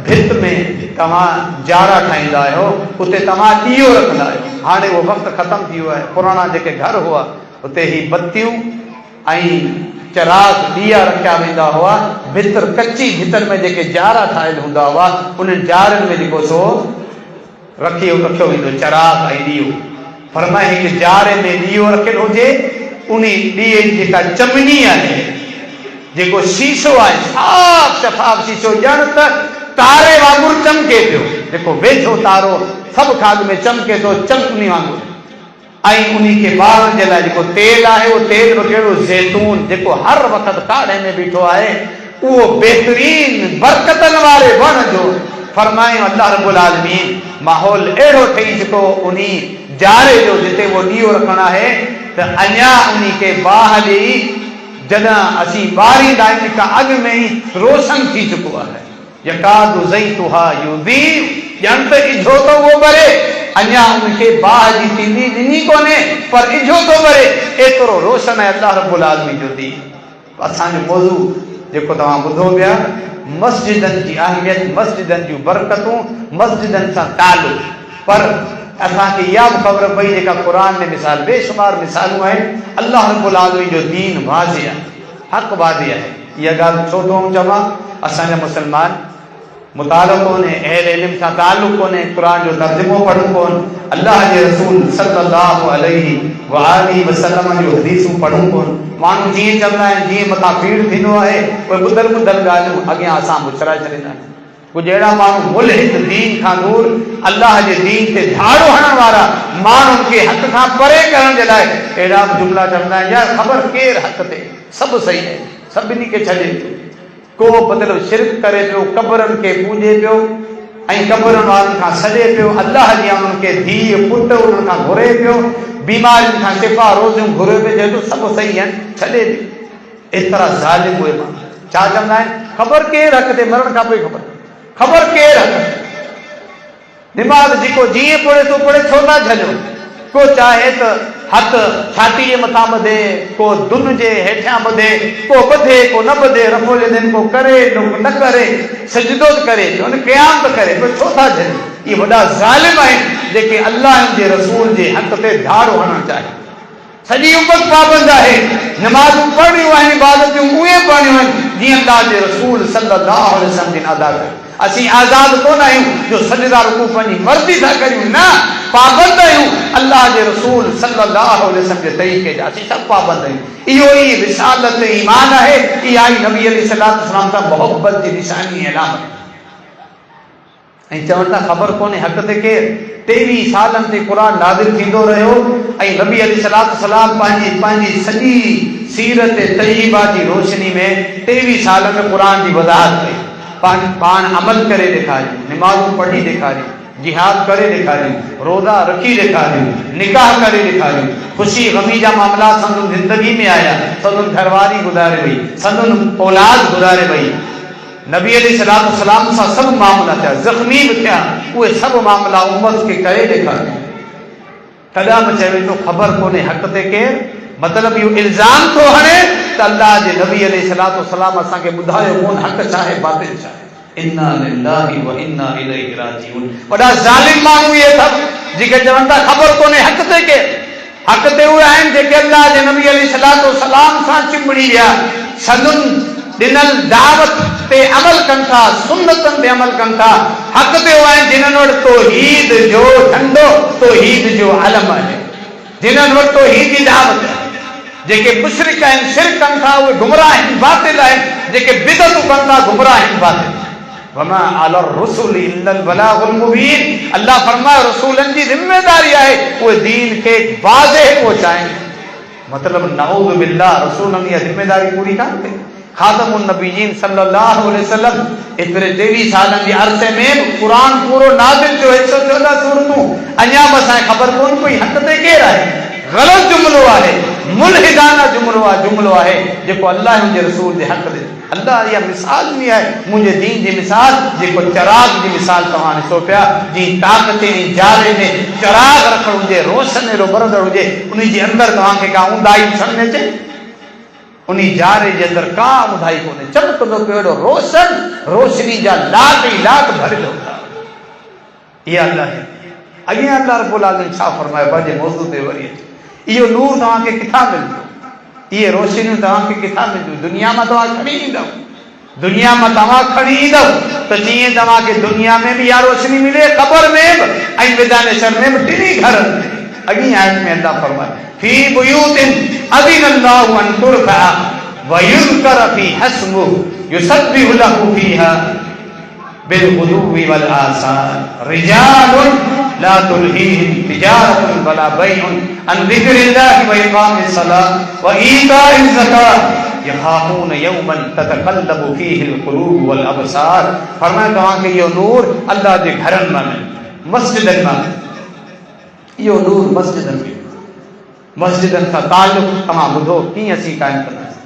भित में तव्हां जारा ठाहींदा आहियो, उते तव्हां ॾीओ रखंदा आहियो। हाणे उहो वक़्तु ख़तमु थी वियो आहे। पुराणा जेके घर हुआ उते ही बतियूं ऐं चराग ॾीआ रखिया वेंदा हुआ। भितर कची भितर में जेके जारा ठाहियल हूंदा हुआ उन्हनि जारनि में जेको सो रखियो वेंदो चराग ऐं ॾीओ। फरमाए हिकु जारे में ॾीओ रखियलु हुजे, उन ॾीए जी जेका चमनी आहे, जेको शीशो आहे, साफ़ शफ़ाफ़ शीशो, ॼण त तारे वांगुरु चमके पियो। जेको वेझो तारो सभु खाग में चमके थो, चमकनी वांगुरु। ऐं उन खे ॿारनि जे लाइ जेको तेल आहे उहो तेल बि कहिड़ो ज़ैतून, जेको हर वक़्तु काढ़े में बीठो आहे, उहो बहितरीन बरकतनि वारे वण जो। फरमायो अल्लाह रब्बुल आलमीन माहौल अहिड़ो ठही चुको उन जारे जो जिते वो ॾीओ रखणु आहे त अञा उन खे बाहि ॾेई जॾहिं असीं ॿारींदा आहियूं त अॻु में ई रोशन थी चुको आहे। यकादु ज़ैतुहा युज़ीउ, ॼण त इझो थो उहो ॿरे, अञा उनखे बाहि जी तींदी ॾिनी कोन्हे पर इझो थो ॿरे, एतिरो रोशन आहे अल्लाह रब्बुल आलमीन जो दीन। असांजो मौज़ू जेको तव्हां ॿुधो पिया, मस्जिदनि जी अहमियत, मस्जिदनि जूं बरकतूं, मस्जिदनि सां तालुक़। पर असांखे इहा बि ख़बर पई जेका क़ुरान में मिसाल बेशुमार मिसालूं आहिनि, अल्लाह रब्बुल आलमीन जो दीन वाज़े आहे, हक़ वाज़े आहे। इहा ॻाल्हि छो थो चवां, असांजा मुस्लमान मुतालो कोन्हे, अहल इल्म सां तालुक़ कोन्हे, क़ुरान जो तर्जुमो पढ़ूं कोन, अल्लाह जे रसूल सल्लल्लाहु अलैहि वआलिहि वसल्लम जो हदीसूं पढ़ूं कोन। माण्हू जीअं चवंदा आहिनि, जीअं मथां पीड़ थींदो आहे, उहे ॿुधल ॻाल्हियूं अॻियां असां मुचराए छॾींदा आहियूं। कुझु अहिड़ा माण्हू मुल्हिद दीन खां दूर, अल्लाह जे दीन ते झाड़ो हणण वारा, माण्हुनि खे हक़ खां परे करण जे लाइ अहिड़ा बि जुमला चवंदा आहिनि, यार ख़बर केरु हक़ ते, सभु सही आहे, सभिनी खे छॾे पियो। को मतिलबु शिरक करे पियो, कबरनि खे पूॼे पियो ऐं कबरनि वारनि खां सॾे पियो, अल्लाह जी उन्हनि खे धीउ पुट उन्हनि खां घुरे पियो, बीमारियुनि खां शिफ़ा रोज़ियूं घुरे पियो, चए थो सभु सही आहिनि, छॾे पियो। एतिरा ज़ालिम उहे माण्हू छा चवंदा आहिनि, ख़बर केरु हक़ ते, मरण खां पोइ ख़बर केरु हक़। निमाज़ जेको जीअं पढ़े थो पढ़े, छो था झलियो। को चाहे त हथ छाती जे मथां ॿधे, को दुन जे हेठियां ॿधे, को ॿधे को न ॿधे, रफ़ो जॾहिं को करे न करे, सजदो करे, क़याम त करे, छो था झलियो। इहे वॾा ज़ालिम आहिनि जेके अल्लाह जे रसूल जे हक़ ते झाड़ो हणणु चाहे। सॼी उमत पाबंद आहे, नमाज़ूं पढ़णियूं आहिनि, इबादतूं उहे पढ़णियूं आहिनि जीअं अल्लाह जे रसूल सल्लल्लाहु अलैहि वसल्लम जिन अदा कयो। असीं आज़ाद कोन आहियूं जो सजदा रुकू पंहिंजी मर्ज़ी सां करियूं, न, पाबंद आहियूं अल्लाह जे रसूल सल्लल्लाहु अलैहि वसल्लम जे तरीक़े जा, असीं सभु पाबंद आहियूं। इहो ई रिसालत ईमान आहे, इहा ई नबी अलैहिस्सलातु वस्सलाम सां मोहब्बत जी निशानी अलामत। ऐं चवनि था ख़बर कोन्हे हक़ ते केरु। 23 सालनि ते क़ुरान नाज़िल थींदो रहियो ऐं नबी अलैहिस्सलातु वस्सलाम पंहिंजी सॼी सीरत तय्यबा जी रोशनी में 23 साल में क़ुरान जी वज़ाहत कई। पाण अमल करे ॾेखारियूं, निमाज़ूं पढ़ी ॾेखारियूं, जिहाद करे ॾेखारियूं, रोज़ा रखी ॾेखारियूं, निकाह करे ॾेखारियूं, ख़ुशी गमी जा मामला संदुनि ज़िंदगी में आया, संदुनि घरवारी गुज़ारे वई, संदुनि औलाद गुज़ारे वई। नबी अलैहिस्सलातु वस्सलाम सां सभु मामला थिया, ज़ख़्मी बि थिया, उहे सभु मामला उम्मत खे करे ॾेखारियूं। तॾहिं बि चए वेंदो ख़बर कोन्हे हक़ ते केरु। मतिलबु इहो इल्ज़ाम थो हणे त अल्लाह जे नबी अलैहिस्सलातु वस्सलाम असांखे ॿुधायो कोन हक़ छा आहे, बातिल छा आहे। इन्ना लिल्लाहि व इन्ना इलैहि राजिऊन। वॾा ज़ालिम माण्हू इहे अथव जेके चवनि था ख़बर कोन्हे हक़ ते केरु। हक़ ते उहे आहिनि जेके अल्लाह जे नबी अलैहिस्सलातु वस्सलाम सां चिंबड़ी विया, संदुनि ॾिनल दावत ते अमल कनि था, सुन्नतनि ते अमल कनि था, हक़ ते आहिनि जिन्हनि वटि तौहीद जो झंडो, तौहीद जो अलम आहे, जिन्हनि वटि तौहीद जी दावत आहे। जेके मुशरिक आहिनि, शिरक कनि था, उहे गुमराह आहिनि, बातिल आहिनि। जेके बिदअतूं कनि था, गुमराह आहिनि, बातिल। वमा अला रसूल इल्लल बलागुल मुबीन। अल्लाह फरमाए रसूलनि जी ज़िम्मेदारी आहे उहे दीन खे वाज़ेह पहुचाइनि। मतलब नऊज़ बिल्लाह, रसूलनि जी ज़िम्मेदारी पूरी कान कई। खातमुन नबीयीन सल्लल्लाहु अलैहि वसल्लम एतिरे 23 सालनि जे अरसे में क़ुरान पूरो नाज़िल थियो, 114 सूरतूं। अञा बि असांखे ख़बर कोन पई हक़ ते केरु आहे। ग़लत जुमिलो आहे, मुल्हिदाना जुमिलो आहे जेको अल्लाह जे रसूल जे हक़ ते। अल्लाह इहा मिसाल ॾिनी आहे, मुंहिंजे दीन जी मिसाल, जेको चराग जी मिसाल तव्हां ॾिसो पिया। जीअं ताक़त ऐं जारे में चराग रखणु हुजे, रोशन एॾो बरंदड़ हुजे, उन जे अंदरि तव्हांखे का ऊंदाही ॾिसण में अचे? उन जारे जे अंदरि का ऊंदाही कोन्हे, चमकंदो पियो एॾो रोशन, रोशनी जा लाख ई लाख भरियल हूंदा। इहा अल्लाह आहे। अॻियां अल्लाह रब्बुल आलमीन छा फरमायो पंहिंजे मौज़ू ते वरी अचे, इहो नूर तव्हांखे किथां मिलंदो, इहे रोशनियूं तव्हांखे किथां मिलंदियूं? दुनिया मां तव्हां खणी ईंदव, दुनिया में तव्हां खणी ईंदव त जीअं तव्हांखे दुनिया में भी इहा रोशनी मिले, क़ब्र में बि ऐं मैदान शर में बि, टिनी घरनि में। अॻी आयत में अल्लाह फरमाए फी बुयूतिन अज़िनल्लाहु अन तुरफ़अ व युज़कर फी हस्मुहु युसब्बिहु लहु फीहा बिलगुदुव्वि वल आसाल रिजालुन ला तुल्हीहिम तिजारतुन वला बैउन अन ज़िक्रिल्लाहि व इक़ामिस सलात व ईताइज़ ज़कात यख़ाफ़ून यौमन ततक़ल्लबु फ़ीहिल क़ुलूब वल अबसार। फरमाए तव्हांखे इहो नूर अल्लाह जे घरनि मां मिले, मस्जिदनि मां। इहो नूर मस्जिदनि में, मस्जिदनि सां ताल्लुक़ तव्हां ॿुधो कीअं असीं क़ाइमु कंदासीं।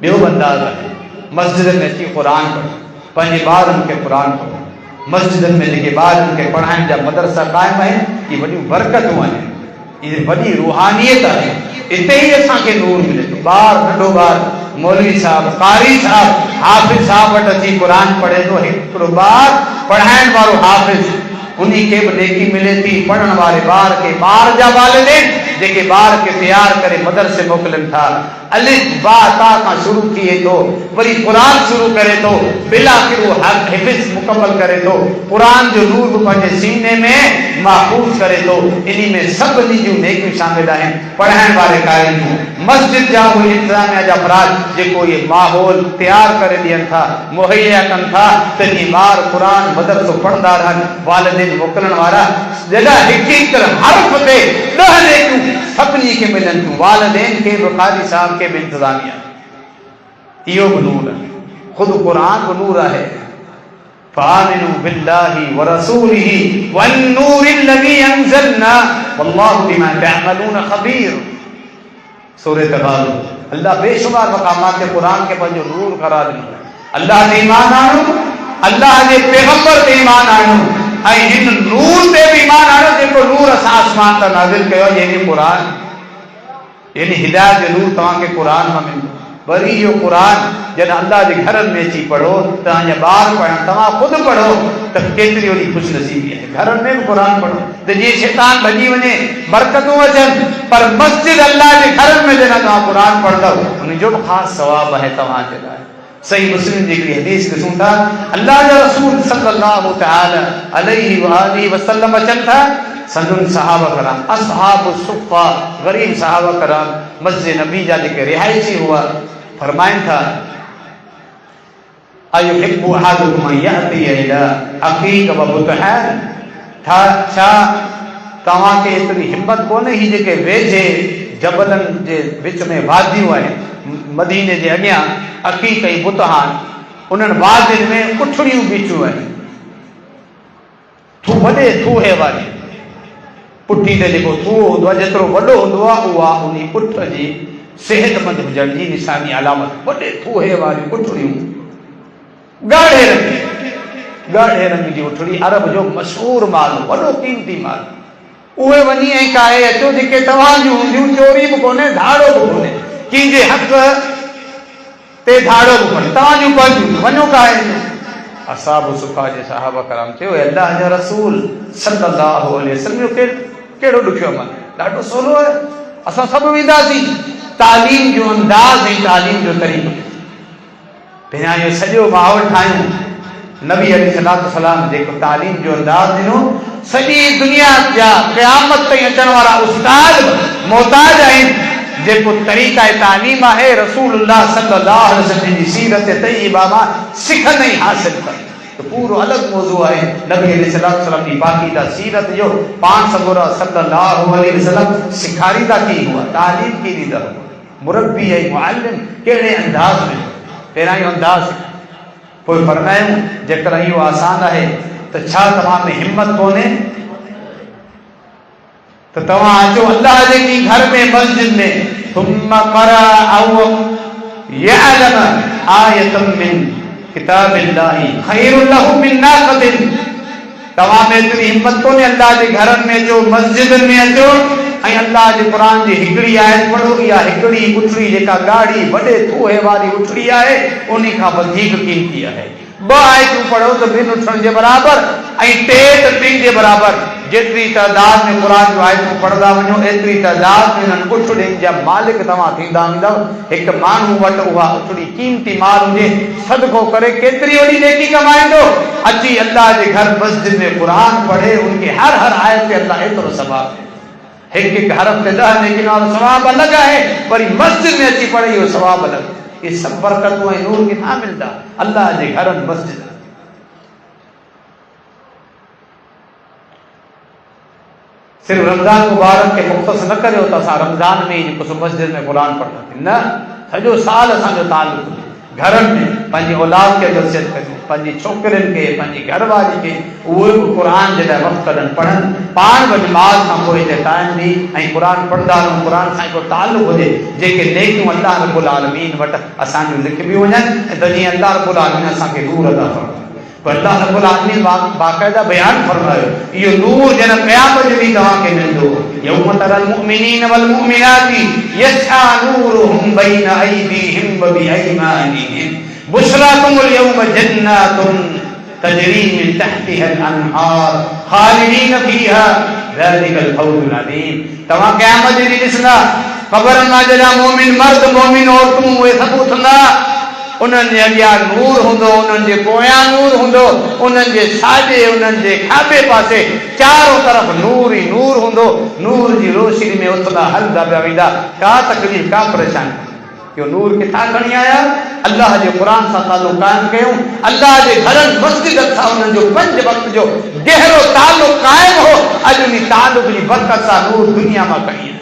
ॿियो अंदाज़ आहे, मस्जिदनि में अची क़ुर पढ़ो, पंहिंजे ॿारनि खे क़ुर पढ़ो। मस्जिदनि में जेके ॿारनि खे पढ़ाइण जा मदरसा क़ाइमु आहिनि, इहे वॾियूं बरकतूं आहिनि, इहे वॾी रूहानियत आहे। इते ई असांखे नूर मिले थो। ॿार, नंढो ॿार मौलवी साहब, कारी साहब, हाफ़िज़ साहब वटि अची क़ुर पढ़े थो, हिकिड़ो ॿार पढ़ाइण वारो हाफ़िज़, उन्हीं के भी नेकी मिले थी। पढ़ने वाले बार के बार जा वालिदैन जेके बार के तैयार करे मदरसे मोकलन था, अलिफ बा ता का शुरू किए तो वरी कुरान शुरू करे तो बिला फिर वो हिफ्ज़ मुकम्मल करे तो कुरान जो नूर पंहिंजे सीने में महफूज करे तो इन्हीं में सब जो नेकी शामिल है। पढ़ाने वाले कायम मस्जिद जा इंतजामिया जा अफराद जेको ये माहौल तैयार करे दियन था, मुहैया कन था, तनी बार कुरान मदरसो पढ़ंदा रहन। वालिदैन मोकलण वारा जॾा हिक हर्फ ते 10 नेकियूं सभिनी के मिलन थियूं, वालिदैन के कारी साहब के इंतजामिया। इहो बि नूर आहे, खुद कुरान बि नूर आहे। फामिनु बिल्लाहि व रसूलिहि वन नूरिल लज़ी अंज़लना वल्लाहु बिमा तअमलून खबीर। सूरह तगाबुन। अल्लाह बेशुमार मकामात ते कुरान के पंहिंजो नूर करार ॾिनो। अल्लाह ते ईमान आणो, अल्लाह जे पैगंबर ते ईमान आणो ऐं हिन नूर ते भी ईमान आणो जेको नूर असां आसमान तां नाज़िल कयो, यानी कुरान, यानी हिदायत जो नूर तव्हांखे कुरान मां मिलंदो। वरी इहो कुरान जॾहिं अल्लाह जे घरनि में अची पढ़ो, तव्हांजा ॿार पढ़नि, तव्हां ख़ुदि पढ़ो त केतिरी वॾी ख़ुशनसीबी आहे। घरनि में बि कुरान पढ़ो त जीअं शैतान भॼी वञे, बरकतूं अचनि, पर मस्जिद अल्लाह जे घरनि में जॾहिं तव्हां कुरान पढ़ंदव उनजो बि ख़ासि सवाबु आहे तव्हांजे लाइ। सही मुस्लिम जी हिकिड़ी हदीस ॾिसूं था, अल्लाह जा रसूल सल्लल्लाहु तआला अलैहि व आलिहि वसल्लम अचनि था। संदुन सहाबा कराम, असहाब सुफ़ा, गरीब सहाबा कराम मस्जिद नबी जा जेके रिहायशी हुआ, फरमाइनि था अयुहिब्बु अहदुकुम अन यअति इला अक़ीक़ व बुतहान। छा तव्हांखे एतिरी हिम्मत कोन्हे ही जेके वेझे जबलनि जे विच में वादियूं आहिनि, मदीने जे अॻियां अक़ीक़ ऐं बुतहान, उन्हनि वादियुनि में उठड़ियूं बीठियूं आहिनि, वॾे थूहे वारी पुठी ते जेको थूहो हूंदो आहे, जेतिरो वॾो हूंदो आहे, उहा उन पुठ जी सेहतमंद हुजण जी निशानी अलामत। वॾे थूहे वारियूं उठड़ियूं, ॻाढ़े रंग जी उठड़ी, अरब जो मशहूर माल, वॾो कीमती माल। उहे वञी ऐं काहे अचो जेके तव्हांजूं हूंदियूं, चोरी बि कोन्हे, धाड़ो बि कोन्हे, कंहिंजे हक़ ते धाड़ो बि कोन्हे, तव्हांजूं पंहिंजूं, वञो काहे। असहाब सुफ़ा जे सहाबा कराम चयो, अल्लाह जा रसूल सल्लल्लाहु अलैहि वसल्लम कहिड़ो ॾुखियो अमल, ॾाढो सवलो आहे, असां सभु वेंदासीं। तालीम जो अंदाज़ ऐं तालीम जो तरीक़ो, पहिरियां इहो सॼो माहौल ठाहियूं। नबी अलैहिस्सलाम जेको तालीम जो अंदाज़ ॾिनो, सॼी दुनिया जा क़यामत ताईं अचण वारा उस्ताद मोहताज आहिनि जेको तरीक़ा तालीम आहे रसूलुल्लाह सल्लल्लाहु अलैहि वसल्लम जी सीरत तय्यबा मां सिखनि ई हासिल कनि। तो पूरो अलग मौजू है नबी अलैहिस्सलाम की पाकीदा सीरत जो पान सगोरा सल्लल्लाहु अलैहि वसल्लम सिखारीदा की हुआ, तालीम की दी दा मुरब्बी है मुअल्लिम केड़े अंदाज में तेरा ही अंदाज कोई फरमायूं जेकर इहो आसान है तो छा तमाम में हिम्मत कोने तो तव्हां अचो अल्लाह जे की घर में मस्जिद में थुम्मा क़रा औ यअलम आयतम मिन किताबिल्लाहि खैरुल लहु मिन नाक़तिन। तव्हां में एतिरी हिम्मत कोन्हे अल्लाह जे घरनि में अचो, मस्जिदनि में अचो ऐं अल्लाह जे क़ुरान जी हिकिड़ी आयत पढ़ो। इहा हिकिड़ी उथड़ी जेका ॻाढ़ी वॾे थूहे वारी उथड़ी आहे उन खां वधीक कीमती आहे। ॿ आयतूं पढ़ो त ॿिनि उथण जे बराबरि ऐं टे त टिनि जे बराबरि। जेतिरी तादाद में क़ुरान जो आयतूं पढ़ंदा वञो एतिरी तादाद में इन्हनि उथड़ियुनि जा मालिक तव्हां थींदा वेंदव। हिकु माण्हू वटि उहा उथड़ी कीमती माल हुजे, सदको करे केतिरी वॾी नेकी कमाईंदो। अची अल्लाह जे घर मस्जिद में क़ुरान पढ़े, उनखे हर हर आयत ते अल्लाह एतिरो सवाब ॾे। हिकु हिकु हरफ ते 10 नेकिन वारो सवाब अलॻि आहे, वरी मस्जिद में अची पढ़े इहो सवाब अलॻि। ये सब बरकतूं ऐं नूर किथां मिलंदा? अल्लाह जे घरनि मस्जिद। सिर्फ रमज़ान मुबारक के मुख़्तस न करियो त असां रमज़ान में ही कुझु मस्जिद में क़ुरान पढ़ंदासीं, न, सॼो साल असांजो ताल्लुक़ घरनि में पंहिंजी औलाद खे नसीहत करियूं, पंहिंजी छोकिरियुनि खे, पंहिंजी घरवारी खे उहे बि क़ुरान जे लाइ वक़्तु कढनि, पढ़नि, पाण बि नमाज़ खां पोइ जे टाइम ॾी ऐं क़ुरान पढ़ंदा रहूं। क़ुरान सां हिकिड़ो ताल्लुक़ हुजे, जेके नेकियूं अल्लाह रब्बुल आलमीन वटि असांजूं लिखबियूं वञनि ऐं त जीअं अल्लाह रब्बुल आलमीन असांखे नूर अता फरमाए। अल्लाह रब्बुल आलमीन बाक़ाइदा बयान फरमायो इहो नूर जन क़यामत जो ॾींहुं तव्हांखे मिलंदो। यौम तरल मुमिनीन वल मुमिनाति यस्आ नूरुहुम बैन अयदीहिम व बिअयमानिहिम बुशराकुमुल यौम जन्नातुन तजरी मिन तहतिहल अनहार खालिदीन फीहा ज़ालिकल फौजुल अज़ीम। तव्हां क़यामत जो ॾींहुं ॾिसंदा क़बर मां जॾहिं मोमिन मर्द मोमिन औरतूं उहे सभु उथंदा, उन्हनि जे अॻियां नूर हूंदो, उन्हनि जे पोयां नूर हूंदो, उन्हनि जे साॼे उन्हनि जे खाॿे पासे चारों तरफ़ नूर ई नूर हूंदो। नूर जी रोशनी में उथंदा हलंदा पिया वेंदा, का तकलीफ़ का परेशानी। इहो नूर किथां खणी आया? अल्लाह जे क़ुरान सां ताल्लुक़ क़ाइमु कयूं, अल्लाह जे घरनि मस्जिदनि सां उन्हनि जो 5 वक़्त जो गहरो ताल्लुक़ क़ाइमु हो। अॼु उन ताल्लुक़ जी बरकत सां नूर दुनिया मां खणी आया,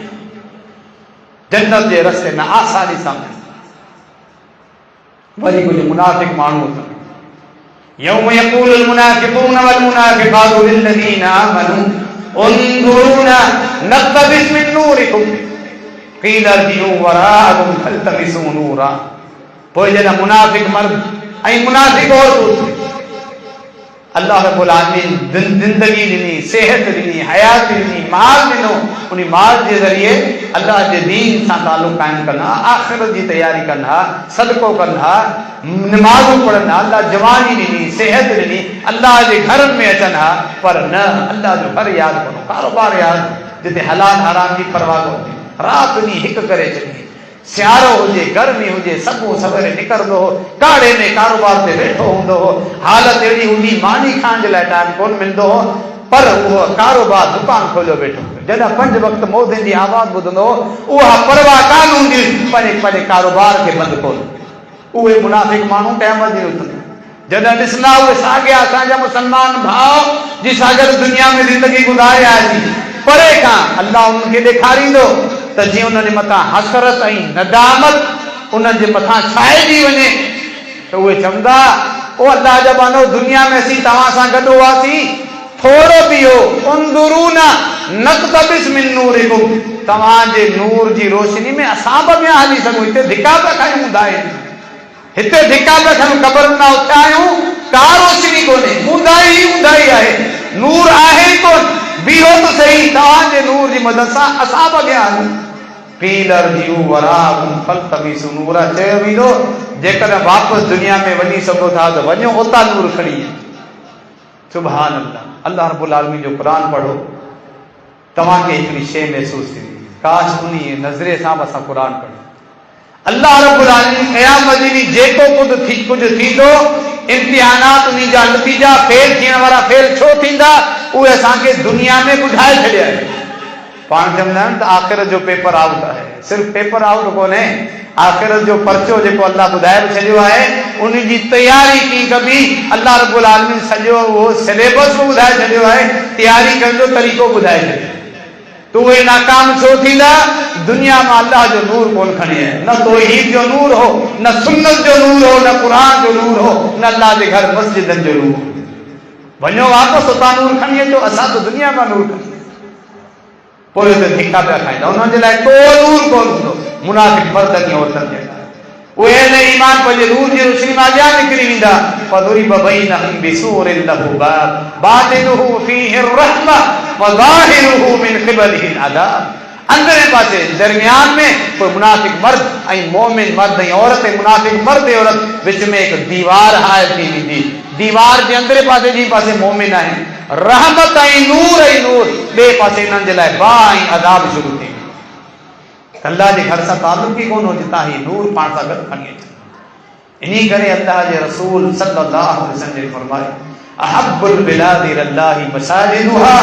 जन्नत जे रस्ते में आसानी सां। वरी कुछ मुनाफिक माण्हू अथनि, यौम यक़ूलुल मुनाफ़िक़ून वल मुनाफ़िक़ातु लिल्लज़ीना आमनू उन्ज़ुरूना नक़्तबिस मिन नूरिकुम क़ील इर्जिऊ वराअकुम फल्तमिसू नूरा। पोइ जॾहिं मुनाफिक मर्द ऐं मुनाफिक औरतूं अल्लाह रब्बुल आलमीन ज़िंदगी ॾिनी, सेहत ॾिनी, हयात ॾिनी, माल ॾिनो, उन माल जे ज़रिए अल्लाह जे दीन सां ताल्लुक़ क़ाइमु कनि हा, आख़िरत जी तयारी कनि हा, सदको कनि हा, नमाज़ूं पढ़नि हा, अल्लाह जवानी ॾिनी, सेहत ॾिनी, अल्लाह जे घरनि में अचनि हा, पर न अल्लाह जो घर यादि करो, कारोबार यादि, जिते हलाल हराम जी परवाह कोन्हे, राति ॾींहुं हिकु करे छॾी। सियारो हुजे, गर्मी हुजे, सभु सवेरे निकिरंदो हो, काड़े में कारोबार ते वेठो हूंदो हो, हालत अहिड़ी हूंदी मानी खाइण जे लाइ टाइम कोन मिलंदो हो, पर उहो कारोबार दुकान खोलियो वेठो। जॾहिं 5 वक़्त मौज़िन जी आवाज़ ॿुधंदो हो, उहा परवाह कान हूंदी, पंहिंजे कारोबार खे बंदि कोन। उहे मुनाफ़िक माण्हू क़यामत ॾींहुं उथंदा, जॾहिं ॾिसंदा उहे साॻिया असांजा मुस्लमान भाउ जी सागर दुनिया में ज़िंदगी गुज़ारे आया, परे खां अल्लाह उन्हनि खे ॾेखारींदो त जीअं उन्हनि जे मथां हसरत ऐं नदामत उन्हनि जे मथां छाइजी वञे त उहे चवंदा, ओ अल्लाह जा बानो, दुनिया में असीं तव्हां सां गॾु हुआसीं, थोरो बि हो उन्ज़ुरूना नक़्तबिस मिन नूरिकुम, तव्हांजे नूर जी रोशनी में असां बि अॻियां हली सघूं। हिते धिका पिया खायूं ऊंधा आहिनि, हिते धिका पिया खायूं, क़बर मां उथिया आहियूं, का रोशनी कोन्हे, ऊंधा ई ऊंधा ई आहे, नूर आहे ई कोन। बीहो त सही, तव्हांजे नूर जी मदद सां असां बि अॻियां हलूं। क़ील इर्जिऊ वराअकुम फल्तमिसू नूरा, चयो वेंदो जेकॾहिं वापसि दुनिया में वञी सघो था त वञो, उतां नूर खणी अचो। सुभान अल्लाह, अल्लाह रब्बुल आलमीन जो क़ुरान पढ़ो, तव्हांखे हिकिड़ी शइ महसूसु थींदी, काश उन नज़रे सां बि असां क़ुरान पढ़ूं। अल्लाह रब्बुल आलमीन क़यामत ॾींहुं जेको कुछ थींदो इम्तिहानात उन्हीं जा नतीजा फेल थियण वारा फेल छो थींदा उहे असांखे दुनिया में ॿुधाए छॾिया आहिनि। पाण चवंदा आहिनि त आख़िरत जो पेपर आउट आहे। सिर्फ़ु पेपर आउट कोन्हे, आख़िरत जो पर्चो जेको अल्लाह ॿुधाए बि छॾियो आहे उन जी तयारी कीअं कबी अल्लाह रब्बुल आलमीन सॼो उहो सिलेबस बि ॿुधाए छॾियो आहे, तयारी करण जो तरीक़ो ॿुधाए छॾियो। तो उहे नाकाम छो थींदा? दुनिया में अल्लाह जो नूर कोन खणी आया, न तौहीद जो नूर हो, न सुन्नत जो नूर हो, न क़ुरान जो नूर हो, न अल्लाह जे घर मस्जिदनि जो नूर हो। वञो वापसि उतां नूर खणी अचो, असां तो दुनिया में नूर खणी पोइ त धिका पिया खाईंदा। उन्हनि जे लाइ को नूर कोन हूंदो। मुनाफ़िक़ मर्दनि औरतनि जे लाइ उहे अहले ईमान पंहिंजे नूर जी रोशनी मां अॻियां निकिरी वेंदा। फदुरिब बैनहुम बिसूरिन लहू बाब बातिनुहु फीहि रहमा व ज़ाहिरुहु मिन क़िबलिहि अज़ाब। अंदरे पासे दरमियान में कोई मुनाफिक मर्द ऐं मोमिन मर्द ऐं औरत, मुनाफिक मर्द ऐं औरत विच में हिकु दीवार हायल थी वेंदी। दीवार जे अंदरे पासे जी पासे मोमिन आहिनि, रहमत ऐं नूर ॿिए पासे इन्हनि जे लाइ बा ऐं अज़ाब शुरू थी। अल्लाह जे घर सां ताल्लुक़ ई कोन हो जितां ही नूर पाण सां गॾु खणी अचे। इन्ही करे अल्लाह जे रसूल सल्लल्लाहु अलैहि वसल्लम ने फरमायो अहब्बुल बिलादि इलल्लाहि मसाजिदुहा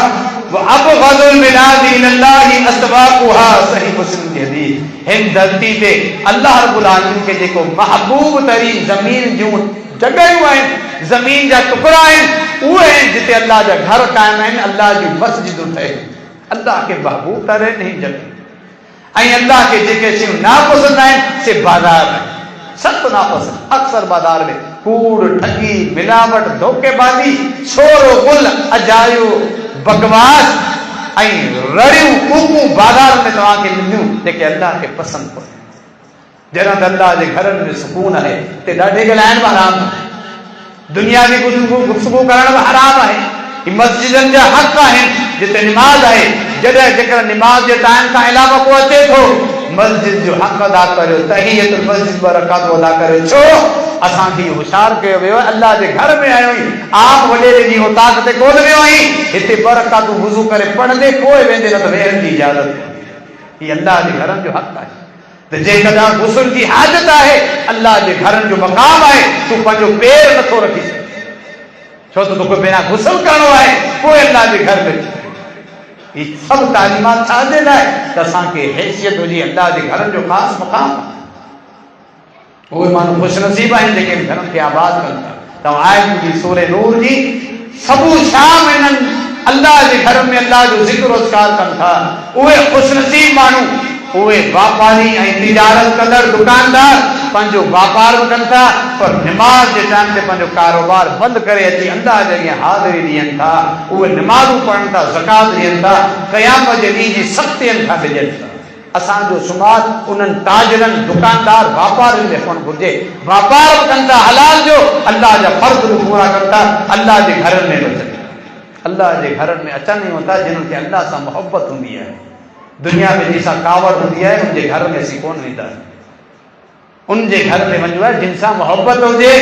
व अबग़दुल बिलादि इलल्लाहि अस्वाक़ुहा। सही मुस्लिम की हदीस। हिन धरती ते अल्लाह रब्बुल आलमीन के जेको महबूब तरीन ज़मीन जूं जॻहियूं आहिनि, ज़मीन जा टुकड़ा आहिनि, उहे आहिनि जिते अल्लाह जा घर क़ाइम आहिनि, अल्लाह जूं मस्जिदूं ठहियूं। अल्लाह खे महबूब था रहनि ही जॻह ऐं अल्लाह के जेके शयूं नापसंद आहिनि से बाज़ार में सख़्त नापसंद। अक्सर बाज़ार में कूड़, ठगी, मिलावट, धोखेबाज़ी, छोरो गुल, अजायो, बकवास ऐं रड़ियूं कूकूं बाज़ार में तव्हांखे मिलियूं जेके अल्लाह खे पसंदि कोन्हे। जॾहिं त अल्लाह जे घरनि में सुकून आहे हिते ॾाढे ॻाल्हाइण बि हराम आहे, दुनियावी गुफ्तगू करण बि हराम आहे। ही मस्जिदनि जा हक़ आहिनि जिते निमाज़ आहे। जॾहिं जेकर निमाज़ जे टाइम खां अलावा को अचे थो मस्जिद जो हक़ अदा करियो, तहियतुल मस्जिद ॿ रकातूं अदा करियो। छो? असांखे होशियार कयो वियो आहे, अल्लाह जे घर में आयो आहीं, आम वॾेरे जी औताक ते कोन वियो आहीं, हिते 2 रकातूं वुज़ू करे पढ़ंदे पोइ वेंदे, न त वेहण जी इजाज़त। हीअ अल्लाह जे घरनि जो हक़ आहे। त जेकॾहिं गुस्ल जी हाजत आहे, अल्लाह जे घरनि जो मक़ाम आहे, तूं पंहिंजो पेर नथो रखी सघे, छो त तोखे पहिरियां गुस्ल करणो आहे पोइ अल्लाह जे घर में। ही सभु तालीमात छाजे लाइ? त असांखे हैसियत हुजे अल्लाह जे घरनि जो ख़ासि मक़ाम। उहे माण्हू ख़ुशनसीब आहिनि जेके घरनि खे आबाद कनि था। तव्हां आयत जी सूरह नूर जी सबू शाम इन्हनि अल्लाह जे घर में अल्लाह जो ज़िक्र रोज़गार कनि था। उहे ख़ुशनसीब माण्हू, उहे वापारी ऐं तिजारत कंदड़ दुकानदार पंहिंजो वापार बि कनि था, पर निमाज़ जे टाइम ते पंहिंजो कारोबार बंदि करे अची अल्लाह जे अॻियां हाज़िरी ॾियनि था। उहे निमाज़ूं पढ़नि था, ज़कात ॾियनि था, क़यामत जे ॾींहं जी सख़्तियुनि खां डिॼनि था। असांजो शुमार उन्हनि ताजरनि, दुकानदार, वापारियुनि में हुअणु घुरिजे। वापार बि कनि था हलाल जो, अल्लाह जा फ़र्ज़ बि पूरा कनि था, अल्लाह जे घरनि में बि अल्लाह जे घरनि में अचनि ई था जिन्हनि खे अल्लाह सां मोहबत हूंदी आहे। दुनिया में जंहिंसां कावड़ हूंदी आहे उनजे घर में असीं कोन वेंदा आहियूं। उनजे घर में वञिबो आहे जिन सां मोहबत हुजे।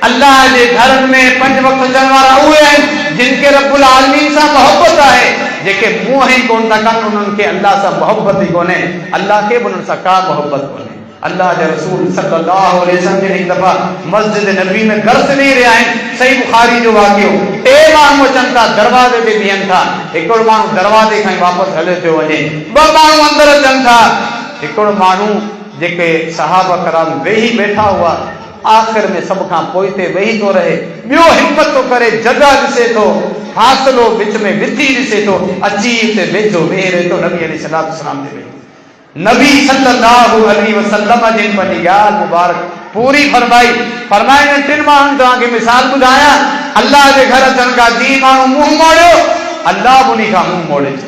अल्लाह जे घरनि में 5 वक़्त अचण वारा उहे आहिनि जिन खे रब्बुल आलमीन सां मोहबत आहे। जेके मुंहं ई कोन था कनि उन्हनि खे अल्लाह सां मोहबत ई कोन्हे, अल्लाह खे बि उन्हनि सां का मोहबत कोन्हे। अल्लाह जे रसूल सल्लल्लाहु अलैहि वसल्लम हिकु दफ़ा मस्जिद नबी में गर्स ॾेई रहिया आहिनि। सही बुखारी जो वाक़ियो। 3 माण्हू अचनि था, दरवाज़े ते बीहनि था। हिकिड़ो माण्हू दरवाज़े खां ई वापसि हलियो पियो वञे। 2 माण्हू अंदरि अचनि था। हिकिड़ो माण्हू जेके सहाबा कराम वेही वेठा हुआ, आख़िर में सभ खां पोइ ते वेही थो रहे, ॿियो हिम्मत थो करे, जॻह ॾिसे थो, फ़ासिलो विच में विधी ॾिसे थो, अची हिते वेझो वेही रहे थो नबी अलैहिस्सलाम जे वेझो। नबी सल्लल्लाहु अलैहि वसल्लम जिन पंहिंजी ॻाल्हि मुबारक पूरी फरमाए 3 माण्हुनि तव्हांखे मिसाल ॿुधायां। अल्लाह जे घर अचण खां 3 माण्हू मुंहुं मोड़ियो, अल्लाह बि उन्ही खां मुंहुं मोड़े छो।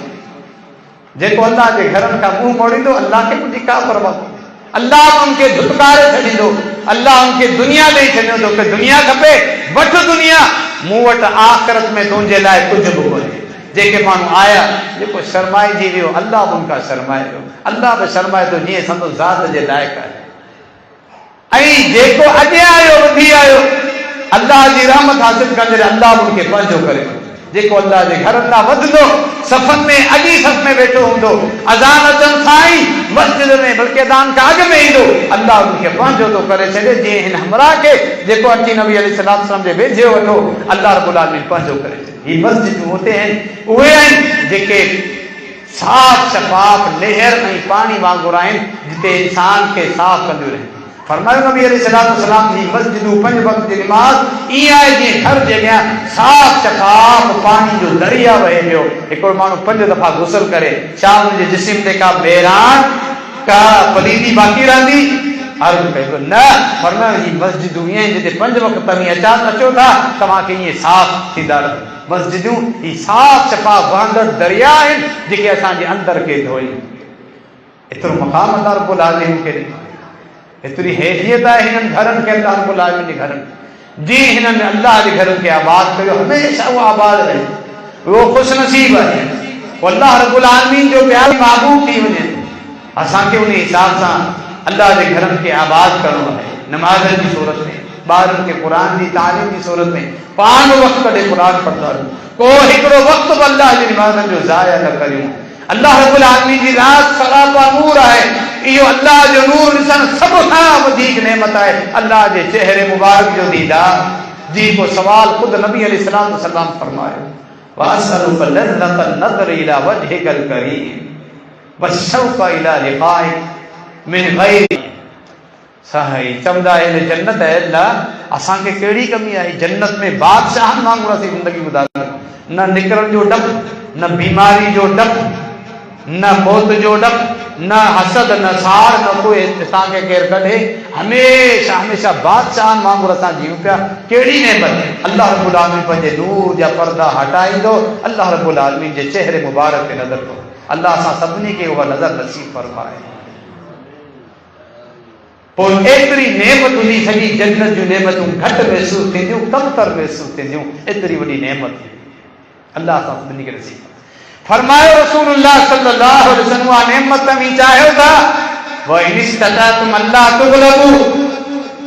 जेको अल्लाह जे घरनि खां मुंहुं मोड़ींदो, अल्लाह खे मुंहिंजी का परवाह कोन्हे। अल्लाह बि उनखे धुतकारे छॾींदो। अल्लाह उनखे दुनिया ॾेई छॾींदो। तोखे दुनिया खपे, वठ दुनिया, मूं वटि आख़िरत में तुंहिंजे लाइ कुझु बि कोन्हे। जेके माण्हू आया, जेको शर्माइजी वियो, अल्लाह बि उनखां शर्माए वियो। अल्लाह बि शर्माए थो जीअं संदो ज़ात जे लाइक़ु आहे। ऐं जेको अॻियां आयो, वधी आयो, अल्लाह जी रहमत हासिल कंदे अल्लाह बि उनखे पंहिंजो करे। जेको अल्लाह जे घर ॾांहुं वधंदो, सफ़नि में अॻी सफ़ में वेठो हूंदो, अज़ान अचनि सां ई मस्जिद में बल्कि अज़ान खां अॻु में ईंदो, अल्लाह उनखे पंहिंजो थो करे छॾे। जीअं हिन हमरा खे जेको अची नबी अलैहिस्सलाम जे वेझे वठो, अल्लाह रब्बुल आलमीन पंहिंजो करे छॾे। ही मस्जिदूं उते आहिनि, उहे आहिनि जेके साफ़ शफ़ाफ़ नेहर ऐं पाणी वांगुरु आहिनि, जिते इंसान खे साफ़ कंदियूं रहनि। फरमायो नबी अलैहिस्सलाम जी मस्जिदूं 5 वक्त जी नमाज़ ईअं आहे जीअं घर जे अॻियां साफ़ शफ़ाफ़ पाणी जो दरिया वहे पियो। हिकिड़ो माण्हू 5 दफ़ा गुसल करे, छा हुनजे जिस्म ते का बहिराण का पलीदी बाक़ी रहंदी? अर्ज़ कयो न। फरमायो ही मस्जिदूं ईअं आहिनि जिते 5 वक्त तव्हां अचो था, तव्हांखे ईअं साफ़ थींदा रहनि। मस्जिदूं ही साफ़ शफ़ाफ़ वहंदड़ दरिया आहिनि जेके असांजे अंदर खे धोई। एतिरो मक़ाम अल्लाह रब्बुल आलमीन खे ॾिनो, एतिरी हैसियत आहे हिननि घरनि खे अल्लाह रब्बुल आलमीन जे घरनि। जीअं हिननि अल्लाह जे घरनि खे आबाद कयो, हमेशह उहो आबाद रहे, उहो ख़ुशि नसीब आहे। अल्लाह रब्बुल आलमीन जो प्यार महबूब थी वञे। असांखे उन हिसाब सां अल्लाह जे घरनि खे आबाद करणो आहे। नमाज़नि जी सूरत में, ॿारनि खे क़ुर जी तालीम जी सूरत में, पाण वक़्तु कढे क़ुर पढ़ंदा रहूं, को हिकिड़ो वक़्तु बि अल्लाह जी नमाज़नि जो ज़ाया न करियूं। अल्लाह रब्बुल आलमीन जी रात सरापा नूर आहे। इहो अल्लाह जो नूर ॾिसण सभ खां वधीक नेमत आहे। अल्लाह जे चेहरे मुबारक जो दीदार जी को सवाल ख़ुदि नबी अलैहिस्सलाम फरमायो, वासअलुका लज़्ज़तन नज़र इला वजहिकल करीम वशौक़ इला लिक़ाइक मिन गैरि। सही चवंदा आहिनि जन्नत आहे अल्लाह असांखे कहिड़ी कमी आहे? जन्नत में बादशाहनि वांगुरु असीं ज़िंदगी गुज़ारंदा, न निकिरण जो डपु, न बीमारी जो डपु, न मौत जो डपु, न हसद, न साड़, न कोई असांखे केरु कढे। हमेशह हमेशह बादशाहनि वांगुरु असां जियूं पिया। कहिड़ी नेमत! अल्लाह रब्बुल आलमीन पंहिंजे नूर जा पर्दा हटाईंदो, अल्लाह रब्बुल आलमीन जे चेहरे मुबारक ते नज़र कंदो। अल्लाह असां सभिनी खे उहा नज़र नसीब फरमाए। पोइ एतिरी नेमत हूंदी, सॼी जन्नत जूं नेमतूं घटि महसूस थींदियूं, कमतर महसूस थींदियूं। एतिरी वॾी नेमत अल्लाह असां सभिनी खे नसीब फरमायो। रसूलुल्लाह सल्लल्लाहु अलैहि वसल्लम उहा नेमत तव्हीं चाहियो था, व इन इस्तताअतुम अल्लाह तुग़लबू,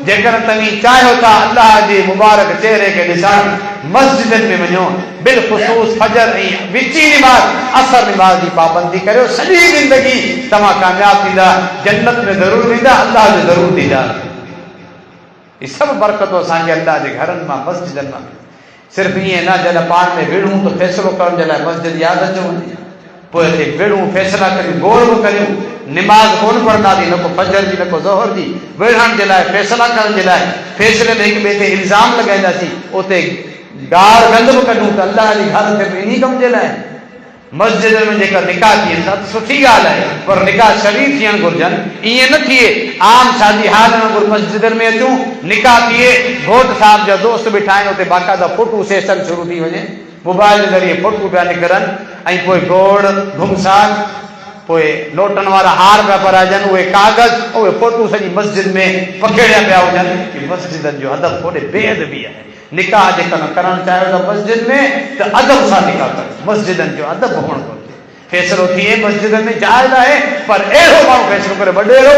जेकर तव्हीं चाहियो था अल्लाह जे मुबारक चेहरे खे ॾिसण, मस्जिदनि में वञो, बिलख़ुसूस फजर ऐं विची निमाज़ असर निमाज़ जी पाबंदी करियो। सॼी ज़िंदगी तव्हां कामयाब थींदा, जन्नत में ज़रूरु वेंदा, अल्लाह जो ज़रूरु थींदा। ये सभु बरकतूं असांजे अल्लाह जे घरनि मां, मस्जिदनि मां। सिर्फ़ु ईअं न जॾहिं पाण में विढ़ूं त फ़ैसिलो करण जे लाइ मस्जिद यादि अचो वञे, पोइ हिते विढ़ूं फ़ैसिला करियूं, गोड़ बि करियूं, निमाज़ कोन पढ़ंदासीं, न को फजर जी न को ज़ोहर जी। विढ़ण जे लाइ, फ़ैसिला करण जे लाइ, फ़ैसिले में हिक ॿिए ते इल्ज़ाम लॻाईंदासीं, उते गार गंद बि कढूं त अल्लाह जे घर ते इन कम जे लाइ। मस्जिद में जेकर निकाह थियनि था त सुठी ॻाल्हि आहे, पर निकाह शरीफ़ थियणु घुरिजनि। ईअं न थिए आम शादी हाल वांगुरु मस्जिदनि में अचूं, निकाह थिए, घोट साहब जा दोस्त बीठा आहिनि, उते बाक़ाइदा फोटू सेशन शुरू थी वञे, मोबाइल जे ज़रिए फोटू पिया निकिरनि, ऐं पोइ गोड़ घुमसार, पोइ नोटनि वारा हार पिया पराइजनि, उहे कागज़, उहे फोटू सॼी मस्जिद में पखेड़िया पिया हुजनि। मस्जिदनि जो अदब खोॾे बेअदबी आहे। निकाह जेकर करणु चाहियो था मस्जिद में, त अदब सां निकाह कयो, मस्जिदनि जो अदब हुअणु घुरिजे। फ़ैसिलो थिए मस्जिदनि में जाइज़ आहे, पर अहिड़ो माण्हू फ़ैसिलो करे, वॾेरो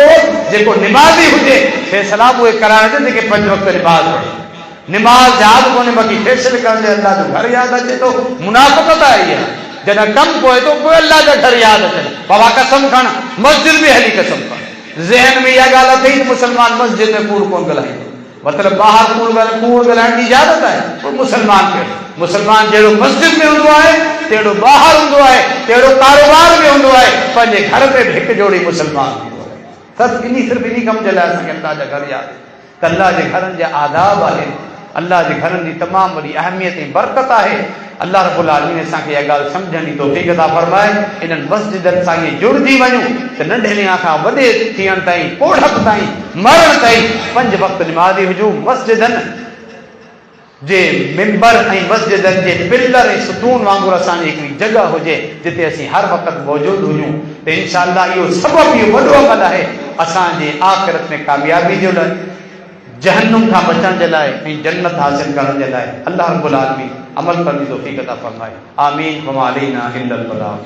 जेको निमाज़ी हुजे, फ़ैसिला उहे कराइण जे जेके 5 वक़्त निमाज़ पढ़े। निमाज़ यादि कोन्हे, बाक़ी फ़ैसिले करण जे अल्लाह जो घर यादि अचे थो। मुनाफ़िक़त आहे इहा। जॾहिं कमु पोइ थो, पोइ अल्लाह जा घर यादि अचनि। बाबा कसम खण, मस्जिद में हली कसम खण। ज़हन में इहा ॻाल्हि अथई त मुस्लमान मस्जिद में कूड़ कोन ॻाल्हाईंदो, मतिलबु ॿाहिरि कूड़ ॻाल्हाइण जी इजाज़त आहे। पोइ मुस्लमान कहिड़ो? मुस्लमान जहिड़ो मस्जिद में हूंदो आहे, तहिड़ो ॿाहिरि हूंदो आहे, तहिड़ो कारोबार में हूंदो आहे, पंहिंजे घर में बि हिकु जोड़ी मुस्लमान हूंदो आहे। सभु सिर्फ़ु इन कम जे लाइ असांखे अल्लाह जा घर यादि, त अल्लाह जे घरनि जा आदाब आहे, अल्लाह जे घरनि जी तमामु वॾी अहमियत ऐं बरकत आहे। अल्लाह रब्बुल आलमीन असांखे इहा ॻाल्हि सम्झण जी तौफ़ीक़ अता फरमाए। इन्हनि मस्जिदनि सां इहे जुड़जी वञूं त नंढे खां वॾे थियण ताईं, पोढ़प ताईं, मरण ताईं 5 वक़्त निमाज़ी हुजूं। मस्जिदनि जे मिंबर ऐं मस्जिदनि जे पिलर ऐं सतून वांगुरु असांजी हिकिड़ी जॻह हुजे जिते असीं हर वक़्तु मौजूदु हुजूं, त इंशाअल्लाह इहो सबबु, इहो वॾो अमल आहे असांजे आख़िरत में कामयाबी जो लाइ, जहन्नुम खां बचण जे लाइ ऐं जन्नत हासिल करण जे लाइ। अल्लाह रब्बुल आलमीन अमल करण जी तौफ़ीक़ अता फरमाए। आमीन। वमा अलैना इल्लल बलाग।